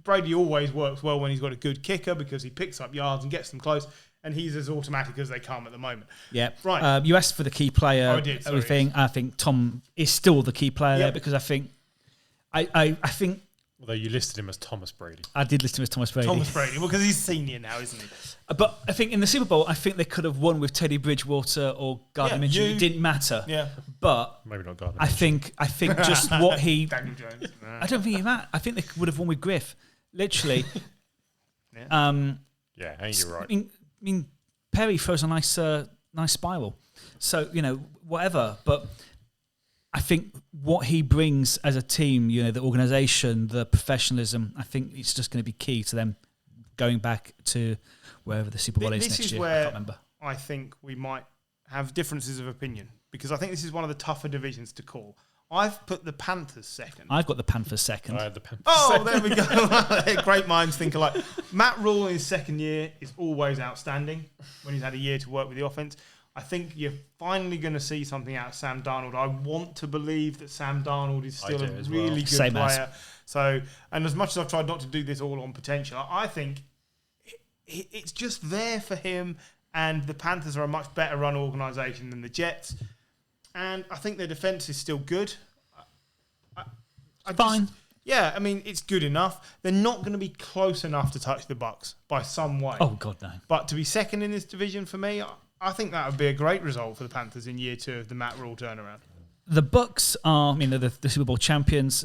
Brady always works well when he's got a good kicker because he picks up yards and gets them close, and he's as automatic as they come at the moment. Yeah. Right. You asked for the key player. I did, sorry. Everything. I think Tom is still the key player there because I think I think Although you listed him as Thomas Brady. I did list him as Thomas Brady. Thomas Brady, well, because he's senior now, isn't he? But I think in the Super Bowl, I think they could have won with Teddy Bridgewater or Gardner Minshew. It didn't matter. Yeah. But Maybe not Gardner Minshew. I think just what he... Daniel Jones. I don't think he mattered. I think they would have won with Griff. Literally. Yeah, ain't you right? I mean, Perry throws a nice spiral. So, whatever. But I think what he brings as a team, the organisation, the professionalism, I think it's just going to be key to them going back to wherever the Super Bowl is next year. Where I can't remember. I think we might have differences of opinion because I think this is one of the tougher divisions to call. I've put the Panthers second. I've got the Panthers second. I had the Panthers second. second. There we go. Great minds think alike. Matt Rule in his second year is always outstanding when he's had a year to work with the offense. I think you're finally going to see something out of Sam Darnold. I want to believe that Sam Darnold is still a really good player. So, and as much as I've tried not to do this all on potential, I think it's just there for him. And the Panthers are a much better run organisation than the Jets. And I think their defence is still good. Fine. It's good enough. They're not going to be close enough to touch the Bucks by some way. Oh, God, no. But to be second in this division for me, I think that would be a great result for the Panthers in year 2 of the Matt Rule turnaround. The Bucks are, they're the Super Bowl champions.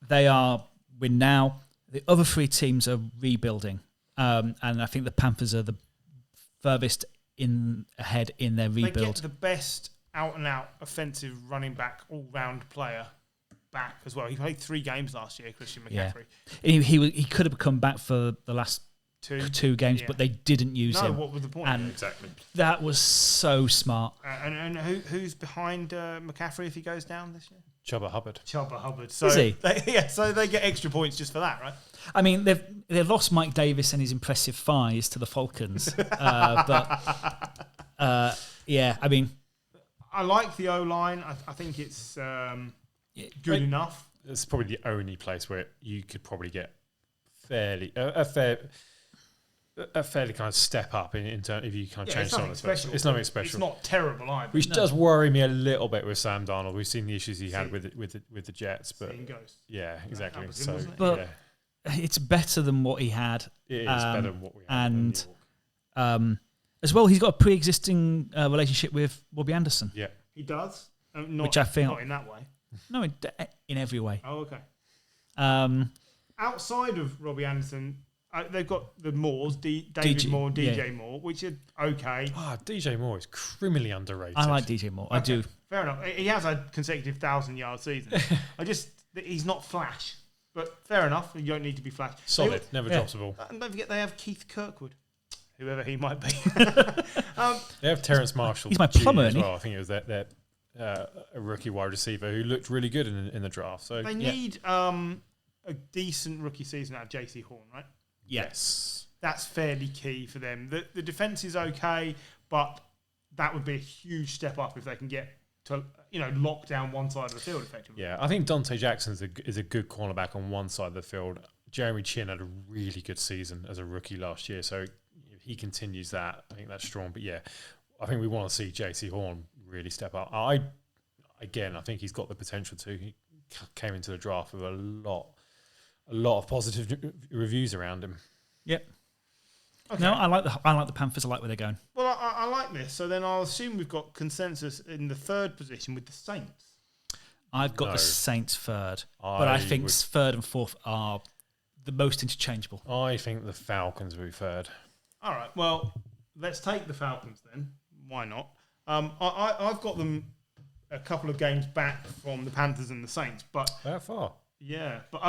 They are win now. The other 3 teams are rebuilding. And I think the Panthers are the furthest ahead in their rebuild. They get the best out-and-out offensive running back, all-round player back as well. He played 3 games last year, Christian McCaffrey. Yeah. He could have come back for the last two games, but they didn't use him. No, what was the point? And exactly. That was so smart. And who's behind McCaffrey if he goes down this year? Chuba Hubbard. So is he? So they get extra points just for that, right? I mean, they've lost Mike Davis and his impressive thighs to the Falcons. I like the O-line. I think it's good enough. It's probably the only place where you could probably get a fairly kind of step up in terms if you kind of change something special. It's nothing special. It's not terrible either. Which does worry me a little bit with Sam Darnold. We've seen the issues he had with the Jets, but yeah, exactly. It's better than what he had. It is better than what we had. And as well, he's got a pre-existing relationship with Robbie Anderson. Yeah, he does. Which I feel not in that way. No, in every way. Oh, okay. Outside of Robbie Anderson, they've got the Moores, David Moore, DJ Moore, which are okay. DJ Moore is criminally underrated. I like DJ Moore. Okay. I do. Fair enough. He has a consecutive 1,000-yard season. He's not flash, but fair enough. You don't need to be flash. Solid. Never drops the ball. And don't forget they have Keith Kirkwood, whoever he might be. They have Terrence Marshall. He's my plumber as well. I think it was that a rookie wide receiver who looked really good in the draft. So they need a decent rookie season out of JC Horn, right? Yes. That's fairly key for them. The defense is okay, but that would be a huge step up if they can get to lock down one side of the field effectively. Yeah, I think Dante Jackson is a good cornerback on one side of the field. Jeremy Chin had a really good season as a rookie last year, so if he continues that, I think that's strong. But yeah, I think we want to see JC Horn really step up. I think he's got the potential to. He came into the draft with a lot of positive reviews around him. Yep. Okay. No, I like the Panthers. I like where they're going. Well, I like this. So then I'll assume we've got consensus in the third position with the Saints. I've got the Saints third, but I think third and fourth are the most interchangeable. I think the Falcons will be third. All right. Well, let's take the Falcons then. Why not? I've got them a couple of games back from the Panthers and the Saints, but That far. yeah, but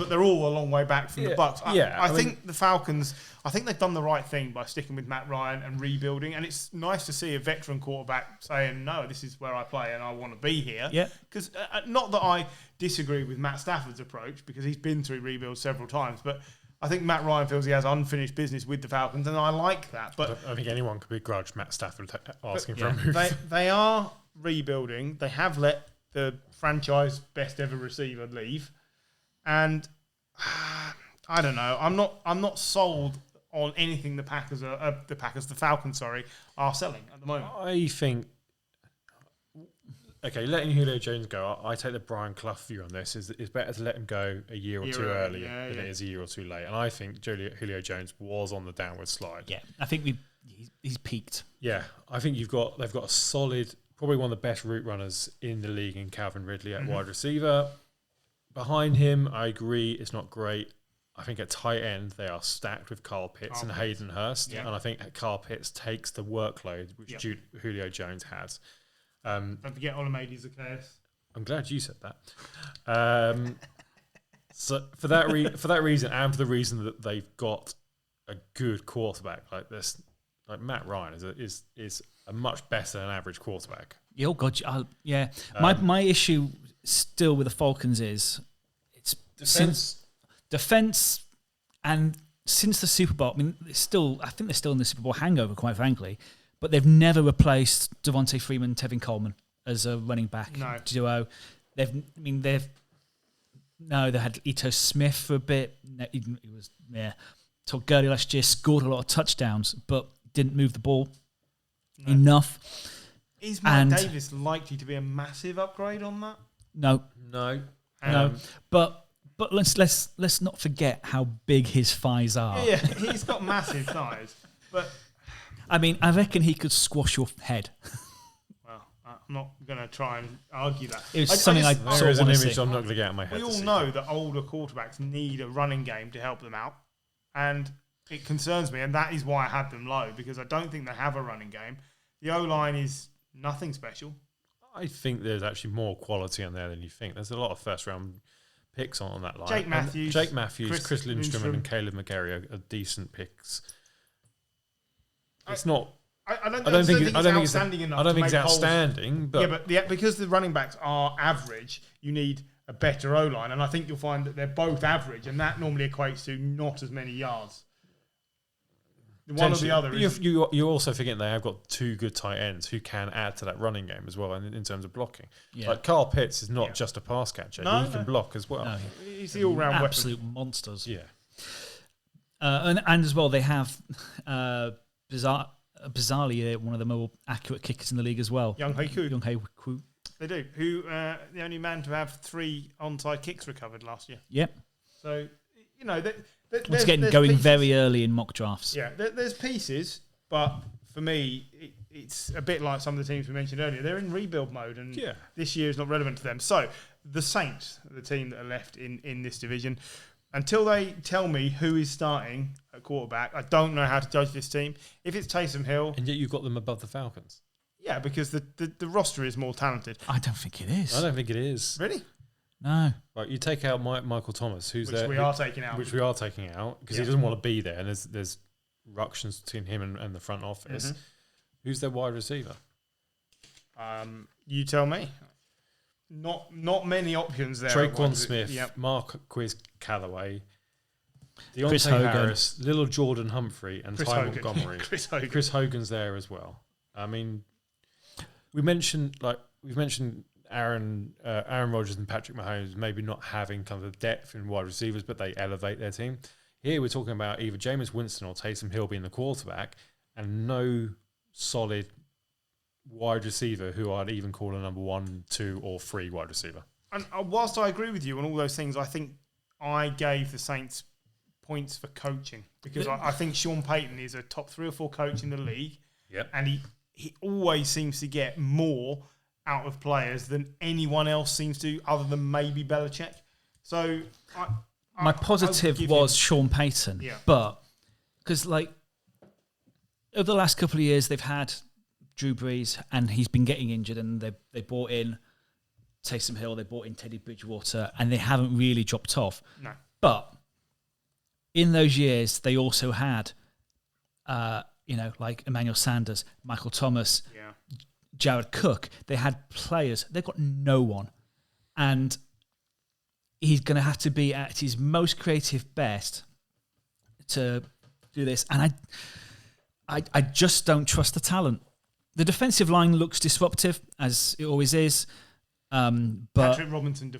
they're all a long way back from the Bucks. I think the Falcons, I think they've done the right thing by sticking with Matt Ryan and rebuilding, and it's nice to see a veteran quarterback saying, no, this is where I play and I want to be here. Yeah. Because not that I disagree with Matt Stafford's approach, because he's been through rebuilds several times, but I think Matt Ryan feels he has unfinished business with the Falcons, and I like that. But I don't think anyone could begrudge Matt Stafford asking for a move. They are rebuilding. They have let the franchise best ever receiver leave, and I don't know. I'm not sold on anything the Falcons are selling at the moment. I think. Okay, letting Julio Jones go, I take the Brian Clough view on this. It's better to let him go a year or two early than it is a year or two late. And I think Julio Jones was on the downward slide. Yeah, I think he's peaked. Yeah, I think they've got a solid, probably one of the best route runners in the league in Calvin Ridley at wide receiver. Behind him, I agree, it's not great. I think at tight end, they are stacked with Kyle Pitts and Hayden Hurst. Yeah. And I think Kyle Pitts takes the workload which Julio Jones has. Don't forget Olamide Zacchaeus. I'm glad you said that. So for that reason, and for the reason that they've got a good quarterback like this, like Matt Ryan is a much better than average quarterback. Oh God, yeah. My issue still with the Falcons is it's defense, and since the Super Bowl. I mean, I think they're still in the Super Bowl hangover, quite frankly. But they've never replaced Devontae Freeman, Tevin Coleman as a running back duo. They had Ito Smith for a bit. He was Todd Gurley last year, scored a lot of touchdowns, but didn't move the ball enough. Is Mike Davis likely to be a massive upgrade on that? No. But let's not forget how big his thighs are. Yeah, he's got massive thighs, but. I mean, I reckon he could squash your head. Well, I'm not going to try and argue that. It was something I there is an image I'm not going to get out of my head. We all know that older quarterbacks need a running game to help them out, and it concerns me, and that is why I had them low, because I don't think they have a running game. The O-line is nothing special. I think there's actually more quality on there than you think. There's a lot of first-round picks on that line. Jake Matthews, Chris Lindstrom, and Caleb McGarry are decent picks. It's not. I don't think it's outstanding enough. I don't think it's outstanding, but because the running backs are average, you need a better O-line, and I think you'll find that they're both average, and that normally equates to not as many yards. One or the other. You're also forgetting they have got two good tight ends who can add to that running game as well, in terms of blocking. Yeah. Like Kyle Pitts is not just a pass catcher; he can block as well. No, he's the all-round absolute weapon. Monsters. Yeah, and as well they have. Bizarrely, one of the more accurate kickers in the league as well. Young Hae Koo. They do. Who the only man to have 3 onside kicks recovered last year. Yep. So, once again, going pieces. Very early in mock drafts. Yeah, there's pieces, but for me, it's a bit like some of the teams we mentioned earlier. They're in rebuild mode, and this year is not relevant to them. So, the Saints, the team that are left in this division, until they tell me who is starting at quarterback, I don't know how to judge this team. If it's Taysom Hill... And yet you've got them above the Falcons. Yeah, because the roster is more talented. I don't think it is. I don't think it is. Really? No. Right, you take out Michael Thomas, which we are taking out. Which we are taking out, because he doesn't want to be there, and there's ructions between him and the front office. Mm-hmm. Who's their wide receiver? You tell me. Not many options there. Traquan Smith, Marquez Callaway, Deontay Harris, Little Jordan Humphrey, and Ty Montgomery. Chris Hogan's there as well. I mean, we've mentioned Aaron Rodgers and Patrick Mahomes maybe not having kind of the depth in wide receivers, but they elevate their team. Here we're talking about either Jameis Winston or Taysom Hill being the quarterback, and no solid wide receiver who I'd even call a number 1, 2, or 3 wide receiver. And whilst I agree with you on all those things, I think I gave the Saints points for coaching, because I think Sean Payton is a top 3 or 4 coach in the league. Yep. And he always seems to get more out of players than anyone else seems to, other than maybe Belichick. So my positive was Sean Payton, but because over the last couple of years they've had Drew Brees, and he's been getting injured, and they brought in Taysom Hill, they brought in Teddy Bridgewater, and they haven't really dropped off. No. But in those years, they also had, like Emmanuel Sanders, Michael Thomas, Jared Cook. They had players. They've got no one. And he's going to have to be at his most creative best to do this. And I just don't trust the talent. The defensive line looks disruptive, as it always is. But Patrick Robinson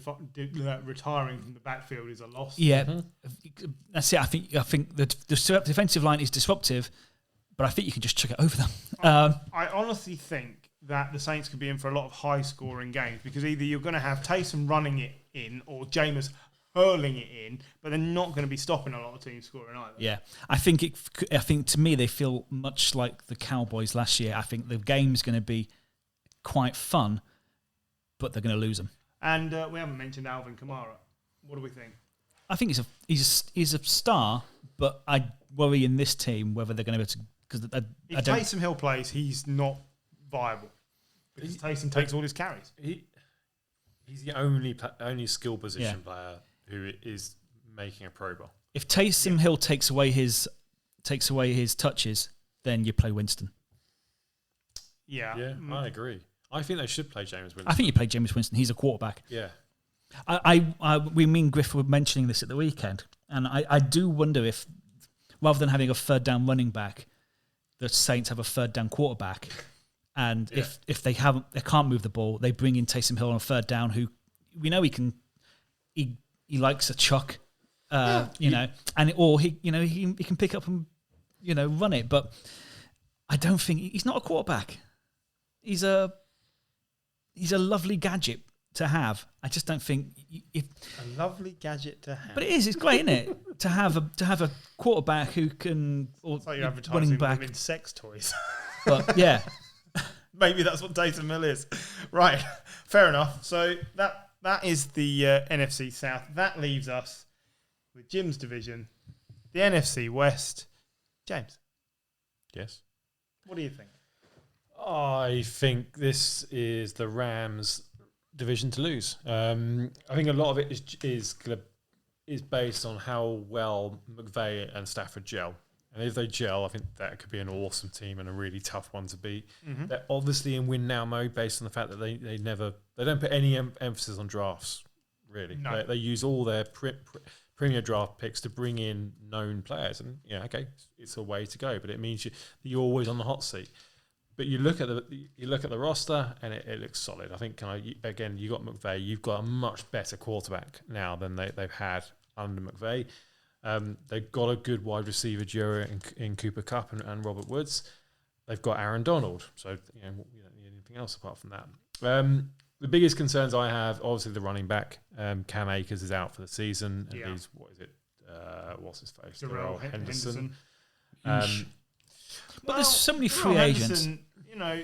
retiring from the backfield is a loss. Yeah, that's it. I think the defensive line is disruptive, but I think you can just chuck it over them. I honestly think that the Saints could be in for a lot of high-scoring games because either you're going to have Taysom running it in or Jameis hurling it in, but they're not going to be stopping a lot of teams scoring either. Yeah, I think to me they feel much like the Cowboys last year. I think the game's going to be quite fun, but they're going to lose them. And we haven't mentioned Alvin Kamara. What do we think? I think he's a star, but I worry in this team whether they're going to be able to. If Taysom Hill plays, he's not viable because Taysom takes all his carries. He's the only skill position player who is making a Pro Bowl. If Taysom Hill takes away his touches, then you play Winston. Yeah, I agree. I think they should play Jameis Winston. I think you play Jameis Winston. He's a quarterback. Yeah. Me and Griff were mentioning this at the weekend, and I do wonder if, rather than having a third down running back, the Saints have a third down quarterback, and if they can't move the ball, they bring in Taysom Hill on a third down, who we know he likes a chuck, and he can pick up and run it, but I don't think he's not a quarterback. He's a lovely gadget to have. I just don't think a lovely gadget to have. But it is. It's great, isn't it, to have a quarterback who can or like you're advertising back women's sex toys. But yeah, maybe that's what Taysom Hill is. Right, fair enough. So that is the NFC South. That leaves us with Jim's division, the NFC West. James. Yes. What do you think? I think this is the Rams' division to lose. I think a lot of it is based on how well McVay and Stafford gel. And if they gel, I think that could be an awesome team and a really tough one to beat. Mm-hmm. They're obviously in win now mode based on the fact that they don't put any emphasis on drafts, really. No. They use all their premier draft picks to bring in known players. And, it's a way to go, but it means you're always on the hot seat. But you look at the roster and it looks solid. I think you got McVay. You've got a much better quarterback now than they've had under McVay. They've got a good wide receiver duo in Cooper Kupp and Robert Woods. They've got Aaron Donald. So you don't need anything else apart from that. The biggest concerns I have, obviously, the running back. Cam Akers is out for the season. And he's what's his face? Darrell Henderson. But there's so many free agents.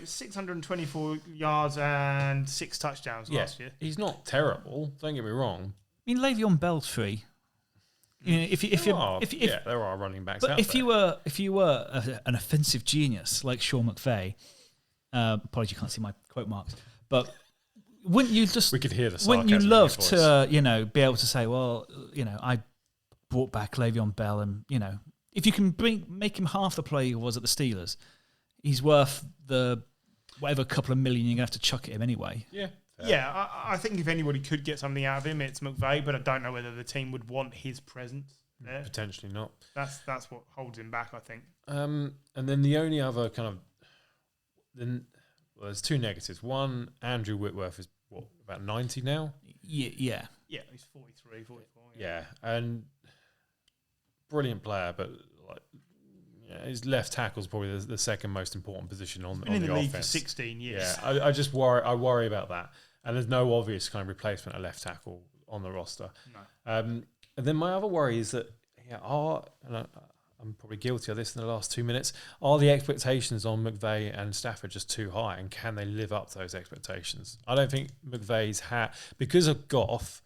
624 yards and 6 touchdowns last year. He's not terrible. Don't get me wrong. I mean, Le'Veon Bell's free. There are running backs. But out if there. you were an offensive genius like Sean McVay, apologies, you can't see my quote marks, but wouldn't you just? We could hear the sarcasm. Wouldn't you love to, be able to say, well, I brought back Le'Veon Bell, and if you can make him half the player he was at the Steelers, he's worth the whatever couple of million you're going to have to chuck at him anyway. Yeah. Yeah, I think if anybody could get something out of him, it's McVay, but I don't know whether the team would want his presence there. Potentially not. That's what holds him back, I think. And then the only other there's 2 negatives. One, Andrew Whitworth is about 90 now? Yeah. Yeah, he's 43, 44. Yeah, and brilliant player, but his left tackle is probably the second most important position on the offense. Been in the league for 16 years. Yeah, I just worry about that. And there's no obvious kind of replacement at left tackle on the roster. No. And then my other worry is that, I'm probably guilty of this in the last 2 minutes, are the expectations on McVay and Stafford just too high, and can they live up to those expectations? I don't think McVay's because of Goff,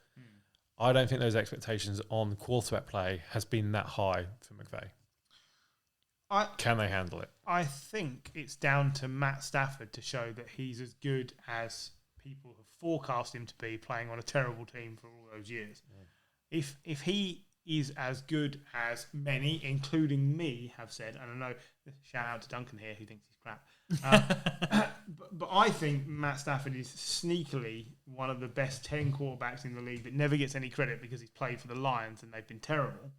I don't think those expectations on quarterback play has been that high for McVay. Can they handle it? I think it's down to Matt Stafford to show that he's as good as people have forecast him to be, playing on a terrible team for all those years. Yeah. If he is as good as many, including me, have said, and I know, shout out to Duncan here who thinks he's crap, but I think Matt Stafford is sneakily one of the best 10 quarterbacks in the league that never gets any credit because he's played for the Lions and they've been terrible.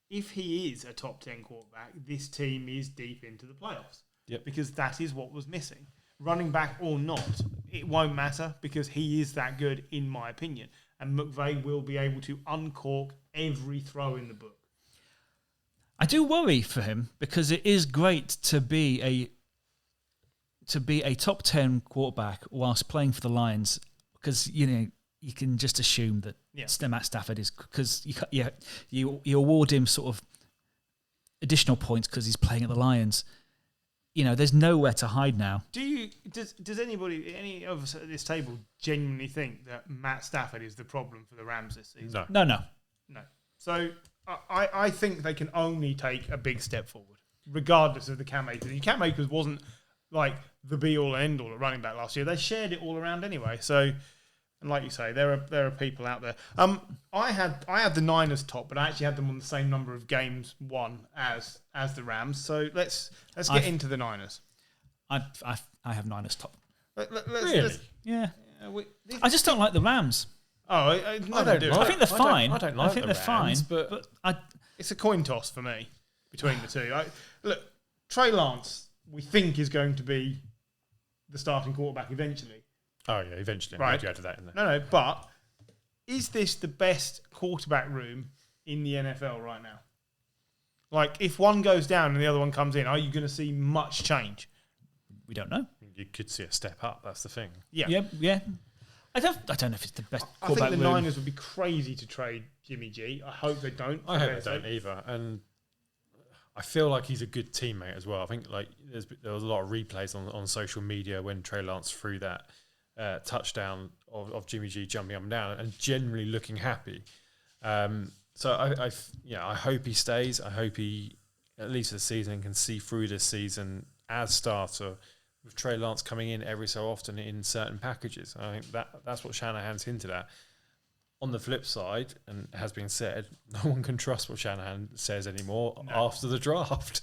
If he is a top 10 quarterback, this team is deep into the playoffs. Yep. Because that is what was missing. Running back or not, it won't matter because he is that good, in my opinion. And McVay will be able to uncork every throw in the book. I do worry for him because it is great to be a top 10 quarterback whilst playing for the Lions, because you can just assume that Matt Stafford is, because you award him sort of additional points because he's playing at the Lions. There's nowhere to hide now. Does any of us at this table genuinely think that Matt Stafford is the problem for the Rams this season? No. So I think they can only take a big step forward, regardless of the Cam Akers. And Cam Akers wasn't like the be-all and end-all at running back last year. They shared it all around anyway. So, and like you say, there are people out there. I had the Niners top, but I actually had them on the same number of games won as the Rams. So let's get into the Niners. I have Niners top. Really? Yeah. I just don't like the Rams. I think they're fine. I don't like the Rams, fine, but it's a coin toss for me between the two. Look, Trey Lance, we think is going to be the starting quarterback eventually. Oh yeah, eventually. Right. You added that in there. No, but is this the best quarterback room in the NFL right now? Like, if one goes down and the other one comes in, are you going to see much change? We don't know. You could see a step up. That's the thing. Yeah. I don't know if it's the best I think quarterback the room. Niners would be crazy to trade Jimmy G. I hope they don't. I hope they don't either. And I feel like he's a good teammate as well. I think there was a lot of replays on social media when Trey Lance threw that touchdown of Jimmy G jumping up and down and generally looking happy. So I hope he stays. I hope he, at least this season, can see through this season as starter, with Trey Lance coming in every so often in certain packages. I think that's what Shanahan's hinted at. On the flip side, and it has been said, no one can trust what Shanahan says anymore after the draft.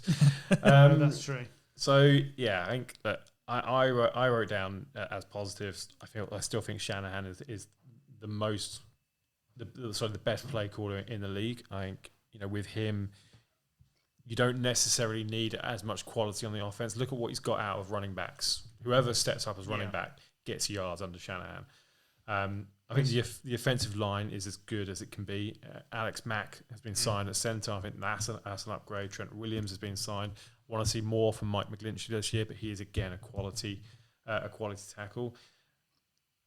That's true. So I think that I wrote down as positives. I still think Shanahan is the best play caller in the league. I think with him, you don't necessarily need as much quality on the offense. Look at what he's got out of running backs. Whoever steps up as running back gets yards under Shanahan. I think the offensive line is as good as it can be. Alex Mack has been signed at centre. I think that's an upgrade. Trent Williams has been signed. Want to see more from Mike McGlinchey this year, but he is again a quality tackle.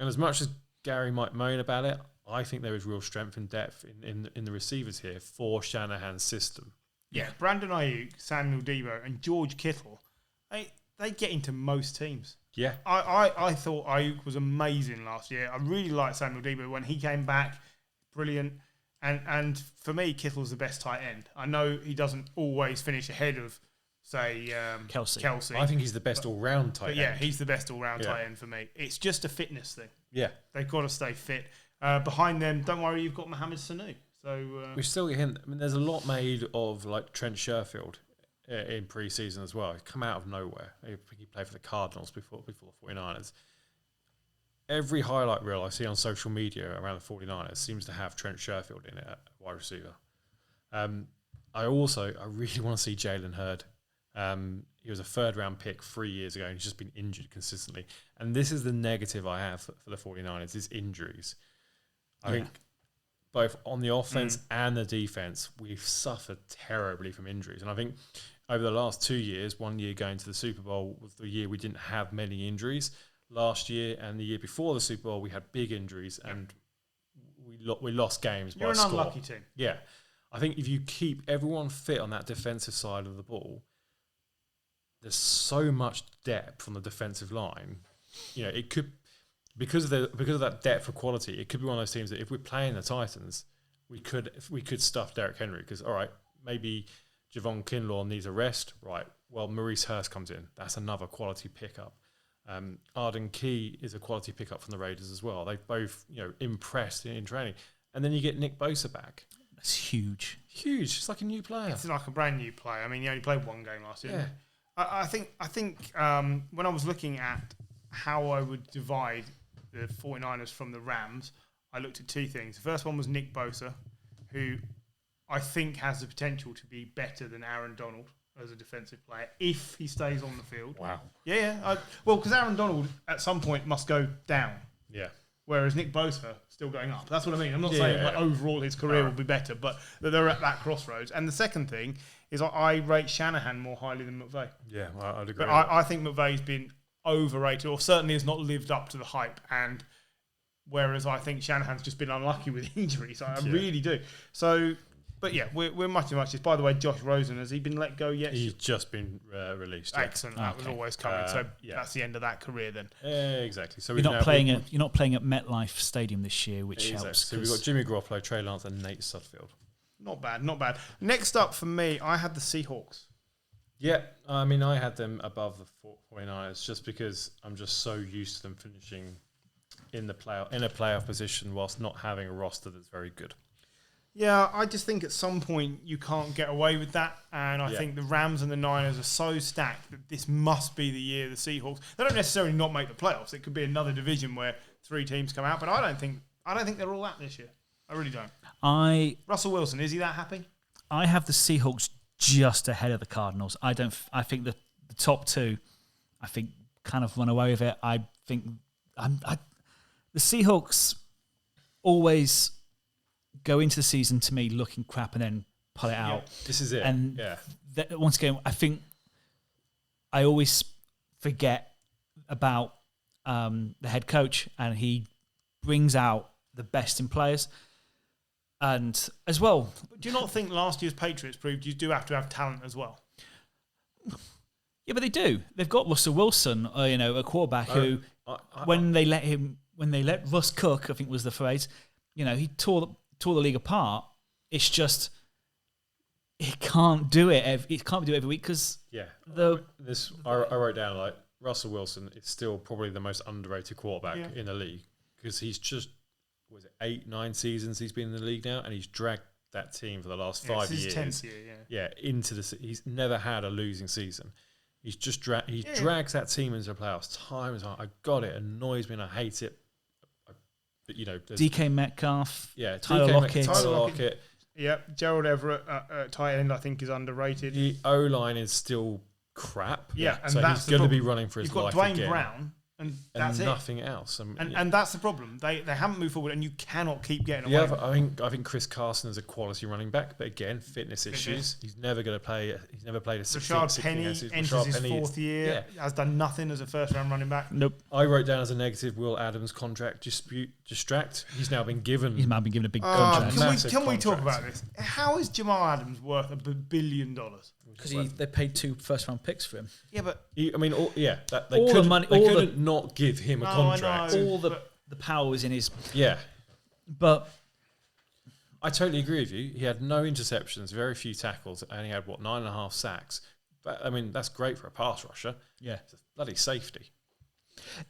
And as much as Gary might moan about it, I think there is real strength and depth in the receivers here for Shanahan's system. Yeah, Brandon Ayuk, Samuel Debo, and George Kittle, they get into most teams. Yeah. I thought Ayuk was amazing last year. I really liked Samuel Debo when he came back. Brilliant. And for me, Kittle's the best tight end. I know he doesn't always finish ahead of, say, Kelsey. I think he's the best all-round tight end. Yeah, he's the best all-round tight end for me. It's just a fitness thing. Yeah. They've got to stay fit. Behind them, don't worry, you've got Mohamed Sanu. So we still get him. I mean, there's a lot made of like Trent Sherfield in pre-season as well. He come out of nowhere. I think he played for the Cardinals before the 49ers. Every highlight reel I see on social media around the 49ers seems to have Trent Sherfield in it at wide receiver. I really want to see Jalen Hurd. He was a third-round pick 3 years ago, and he's just been injured consistently. And this is the negative I have for the 49ers, is injuries. I think both on the offense and the defense, we've suffered terribly from injuries. And I think over the last 2 years, 1 year going to the Super Bowl was the year we didn't have many injuries. Last year and the year before the Super Bowl, we had big injuries and we lost games by a score. You're an unlucky team. Yeah. I think if you keep everyone fit on that defensive side of the ball, there's so much depth on the defensive line. It could, because of that depth of quality, it could be one of those teams that if we're playing the Titans, we could stuff Derrick Henry because, all right, maybe Javon Kinlaw needs a rest. Right. Well, Maurice Hurst comes in. That's another quality pickup. Arden Key is a quality pickup from the Raiders as well. They've both, impressed in training. And then you get Nick Bosa back. That's huge. Huge. It's like a new player. It's like a brand new player. I mean, he only played one game last year. Yeah. I think when I was looking at how I would divide the 49ers from the Rams, I looked at two things. The first one was Nick Bosa, who I think has the potential to be better than Aaron Donald as a defensive player if he stays on the field. Wow. Yeah. Because Aaron Donald at some point must go down. Yeah. Whereas Nick Bosa still going up. That's what I mean. I'm not saying like overall his career will be better, but that they're at that crossroads. And the second thing is I rate Shanahan more highly than McVay. Yeah, I'd agree. But I think McVay's been overrated, or certainly has not lived up to the hype. And whereas I think Shanahan's just been unlucky with injuries, I really do. So, but yeah, we're much too much. By the way, Josh Rosen, has he been let go yet? He's just been released. Yeah. Excellent. That was always coming. So that's the end of that career then. Exactly. So you're not playing at MetLife Stadium this year, which helps. So we've got Jimmy Garoppolo, Trey Lance, and Nate Sudfeld. Not bad. Next up for me, I had the Seahawks. Yeah, I mean, I had them above the 49ers just because I'm just so used to them finishing in a playoff position whilst not having a roster that's very good. Yeah, I just think at some point you can't get away with that. And I think the Rams and the Niners are so stacked that this must be the year the Seahawks. They don't necessarily not make the playoffs. It could be another division where 3 teams come out. But I don't think they're all that this year. I really don't. Russell Wilson, is he that happy? I have the Seahawks just ahead of the Cardinals. I think the top two, I think, kind of run away with it. I think the Seahawks always go into the season to me looking crap and then pull it out. This is it. And once again, I think I always forget about the head coach, and he brings out the best in players. And as well, do you not think last year's Patriots proved you do have to have talent as well? Yeah, but they do. They've got Russell Wilson, a quarterback who, when they let Russ cook, I think was the phrase, he tore the league apart. It's just he can't do it. He can't do it every week because I wrote down like Russell Wilson is still probably the most underrated quarterback in the league because he's just 8-9 seasons he's been in the league now, and he's dragged that team for the last 5 years. His 10th year, into the. He's never had a losing season. He's just drags that team into the playoffs time and time. I got it. Annoys me and I hate it. DK Metcalf, Tyler Lockett. Yeah, Gerald Everett at tight end I think is underrated. The O-line is still crap. Yeah, and so that's he's going to be running for his life again. You've got Dwayne Brown. And that's nothing else. And that's the problem. They haven't moved forward, and you cannot keep getting away. I think Chris Carson is a quality running back, but again, fitness issues. He's never going to play. He's never played a 16. Rashad Penny enters his 4th year. Has done nothing as a first-round running back. Nope. I wrote down as a negative Will Adams contract distract. He's now been given a big contract. Can we talk about this? How is Jamal Adams worth $1 billion? Because they paid 2 first-round picks for him. Yeah, but they couldn't not give him a contract. All the power was in his. Yeah, but I totally agree with you. He had no interceptions, very few tackles, and he had 9.5 sacks. But I mean, that's great for a pass rusher. Yeah, it's a bloody safety.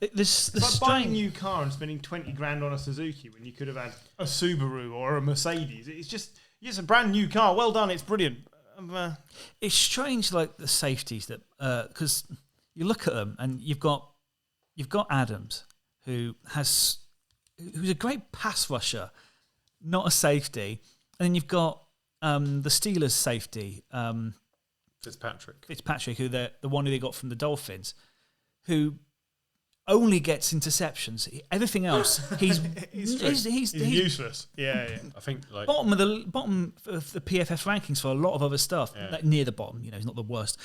It's like buying a new car and spending $20,000 on a Suzuki when you could have had a Subaru or a Mercedes. It's a brand new car. Well done. It's brilliant. It's strange, like the safeties that because you look at them and you've got Adams who's a great pass rusher, not a safety, and then you've got the Steelers safety Fitzpatrick, who the one who they got from the Dolphins, who only gets interceptions. Everything else, he's useless. Yeah. I think like bottom of the PFF rankings for a lot of other stuff. Like near the bottom, he's not the worst.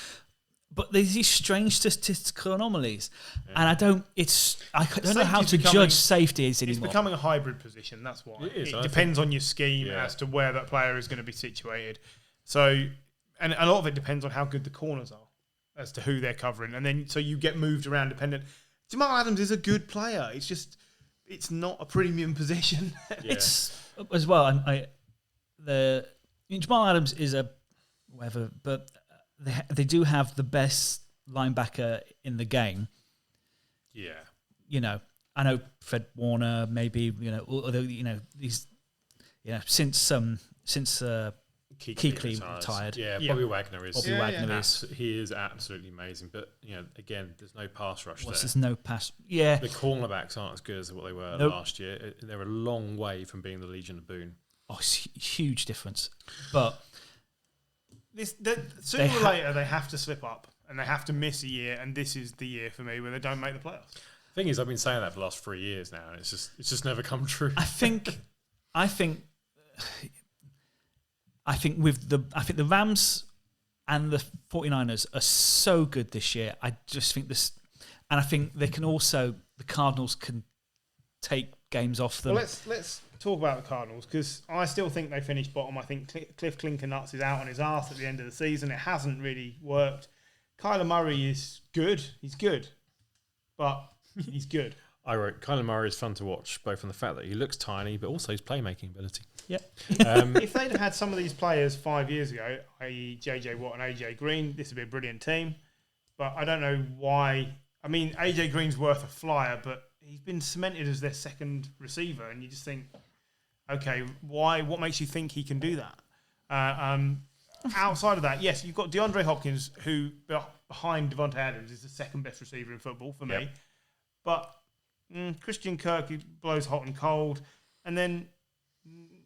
But there's these strange statistical anomalies, and I don't know how to judge safety anymore. It's becoming a hybrid position. That's why it depends on your scheme as to where that player is going to be situated. So, and a lot of it depends on how good the corners are, as to who they're covering, and then so you get moved around dependent. Jamal Adams is a good player. It's just, it's not a premium position. It's as well. Jamal Adams is a whatever. But they do have the best linebacker in the game. Yeah. You know, I know Fred Warner, maybe, you know, although, you know, these, you know, since Kuechly retired. Yeah, Bobby Wagner is. Bobby Wagner is. He is absolutely amazing. But, you know, again, there's no pass rush there. There's no pass. Yeah. The cornerbacks aren't as good as what they were last year. They're a long way from being the Legion of Boom. Oh, it's a huge difference. But sooner or later, they have to slip up and they have to miss a year. And this is the year for me where they don't make the playoffs. Thing is, I've been saying that for the last 3 years now, and it's just never come true. I think the Rams and the 49ers are so good this year. I just think this, and I think they can also, the Cardinals can take games off them. Well, let's talk about the Cardinals, because I still think they finished bottom. I think Cliff Clinkernuts is out on his arse at the end of the season. It hasn't really worked. Kyler Murray is good. He's good, but he's good. I wrote, Kyler Murray is fun to watch, both from the fact that he looks tiny, but also his playmaking ability. Yep. If they'd have had some of these players 5 years ago, i.e. JJ Watt and AJ Green, this would be a brilliant team. But I don't know why. I mean, AJ Green's worth a flyer, but he's been cemented as their second receiver, and you just think, okay, why? What makes you think he can do that? Outside of that, yes, you've got DeAndre Hopkins, who behind Devontae Adams is the second best receiver in football for me. But Christian Kirk, he blows hot and cold, and then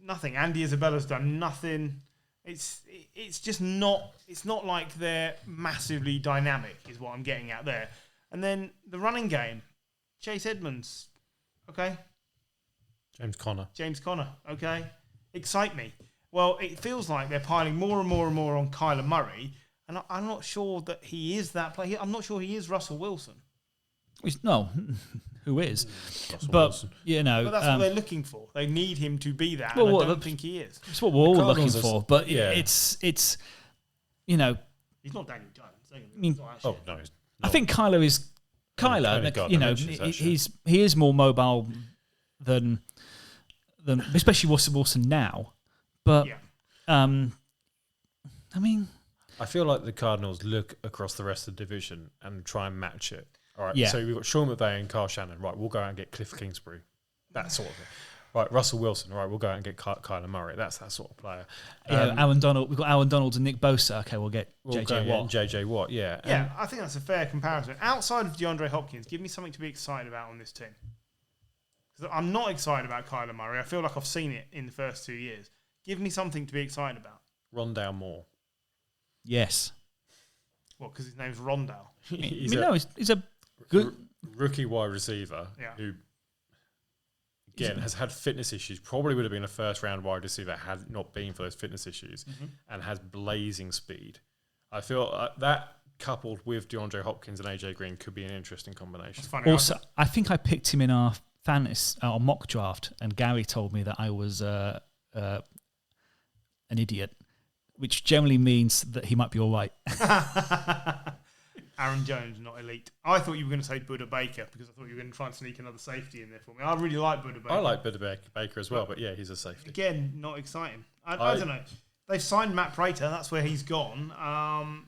nothing. Andy Isabella's done nothing. It's just not. It's not like they're massively dynamic, is what I'm getting at there. And then the running game, Chase Edmonds, okay. James Conner, okay. Excite me. Well, it feels like they're piling more and more and more on Kyler Murray, and I'm not sure that he is that player. I'm not sure he is Russell Wilson. No, who is? Russell but Wilson. you know, but that's what they're looking for. They need him to be that. Well, and I don't think he is. It's what we're all looking for. But it's you know, he's not Daniel Jones. He's no, he's not. I think Kyler is Kyler. Like, you know, he is more mobile than especially Wilson now. But I mean, I feel like the Cardinals look across the rest of the division and try and match it. All right, so we've got Sean McVay and Kyle Shannon. Right, we'll go out and get Cliff Kingsbury. That sort of thing. Right, Russell Wilson. Right, we'll go out and get Kyler Murray. That's that sort of player. Aaron Donald. We've got Aaron Donald and Nick Bosa. Okay, we'll get JJ Watt. JJ Watt, yeah. Yeah, I think that's a fair comparison. Outside of DeAndre Hopkins, give me something to be excited about on this team. Because I'm not excited about Kyler Murray. I feel like I've seen it in the first 2 years. Give me something to be excited about. Rondale Moore. Yes. What, because his name's Rondale? He's a good rookie wide receiver who, again, has had fitness issues. Probably would have been a first-round wide receiver had it not been for those fitness issues, and has blazing speed. I feel that coupled with DeAndre Hopkins and AJ Green could be an interesting combination. Also, I think I picked him in our mock draft, and Gary told me that I was an idiot, which generally means that he might be all right. Aaron Jones, not elite. I thought you were going to say Buda Baker, because I thought you were going to try and sneak another safety in there for me. I really like Buda Baker. I like Buda Baker as well, but yeah, he's a safety. Again, not exciting. I don't know. They've signed Matt Prater. That's where he's gone. I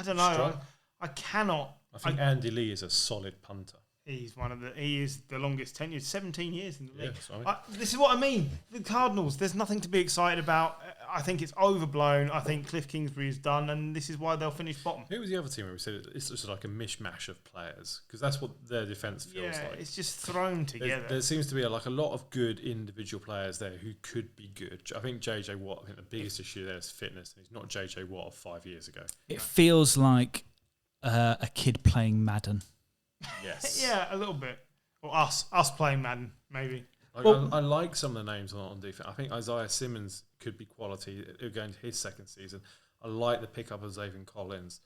don't know. I cannot. I think Andy Lee is a solid punter. He is the longest tenured, 17 years in the league. Yeah, this is what I mean. The Cardinals, there's nothing to be excited about. I think it's overblown. I think Cliff Kingsbury is done, and this is why they'll finish bottom. Who was the other team where we said it's just like a mishmash of players? Because that's what their defence feels like. It's just thrown together. There seems to be a lot of good individual players there who could be good. I think JJ Watt, I think the biggest issue there is fitness. He's not JJ Watt of 5 years ago. It feels like a kid playing Madden. Yes. Yeah, a little bit. Or us playing Madden, maybe. I like some of the names on defense. I think Isaiah Simmons could be quality going to his second season. I like the pickup of Zaven Collins.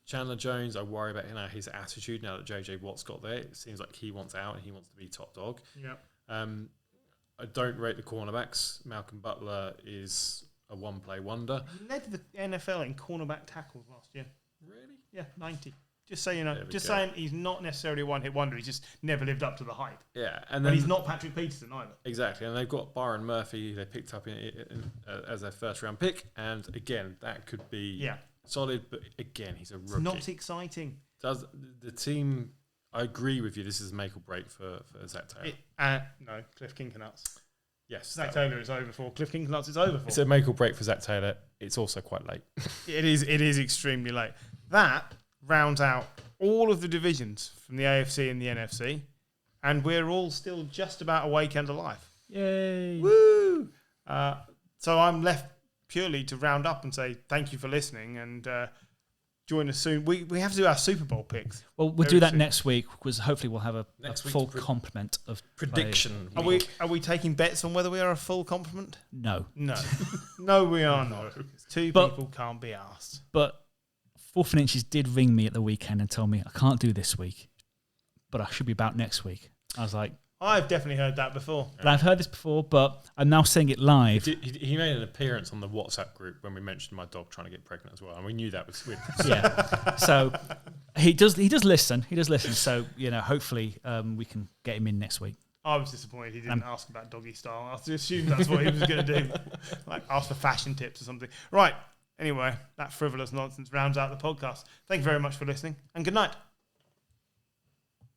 Chandler Jones, I worry about his attitude now that JJ Watt's got there. It seems like he wants out and he wants to be top dog. Yep. I don't rate the cornerbacks. Malcolm Butler is a one-play wonder. He led the NFL in cornerback tackles last year. Really? Yeah, 90. Just so you know. There we Just go. saying he's not necessarily a one-hit wonder. He's just never lived up to the hype. Yeah, and But then he's not Patrick Peterson either. exactly, and they've got Byron Murphy. They picked up as their first round pick, and again, that could be solid. But again, he's a rookie. It's not exciting. Does the team? I agree with you. This is make or break for Zach Taylor. No, Cliff Kinkernuts. Yes, Zach Taylor is over for. Cliff Kinkernuts is over for. It's a make or break for Zach Taylor. It's also quite late. It is extremely late. That rounds out all of the divisions from the AFC and the NFC, and we're all still just about awake and alive. Yay! Woo! So I'm left purely to round up and say thank you for listening, and join us soon. We have to do our Super Bowl picks. Well, we'll do that next week, because hopefully we'll have a Next week's full complement of prediction. Are we taking bets on whether we are a full complement? No. No, we are not. Two people can't be asked. But 4th and Inches did ring me at the weekend and tell me I can't do this week, but I should be about next week. I was like, I've definitely heard that before. but I've heard this before, but I'm now saying it live. He made an appearance on the WhatsApp group when we mentioned my dog trying to get pregnant as well, and we knew that was with. Yeah. So he does listen. He does listen. So hopefully we can get him in next week. I was disappointed he didn't ask about doggy style. I assumed that's what he was going to do, like ask for fashion tips or something. Right. Anyway, that frivolous nonsense rounds out the podcast. Thank you very much for listening, and good night.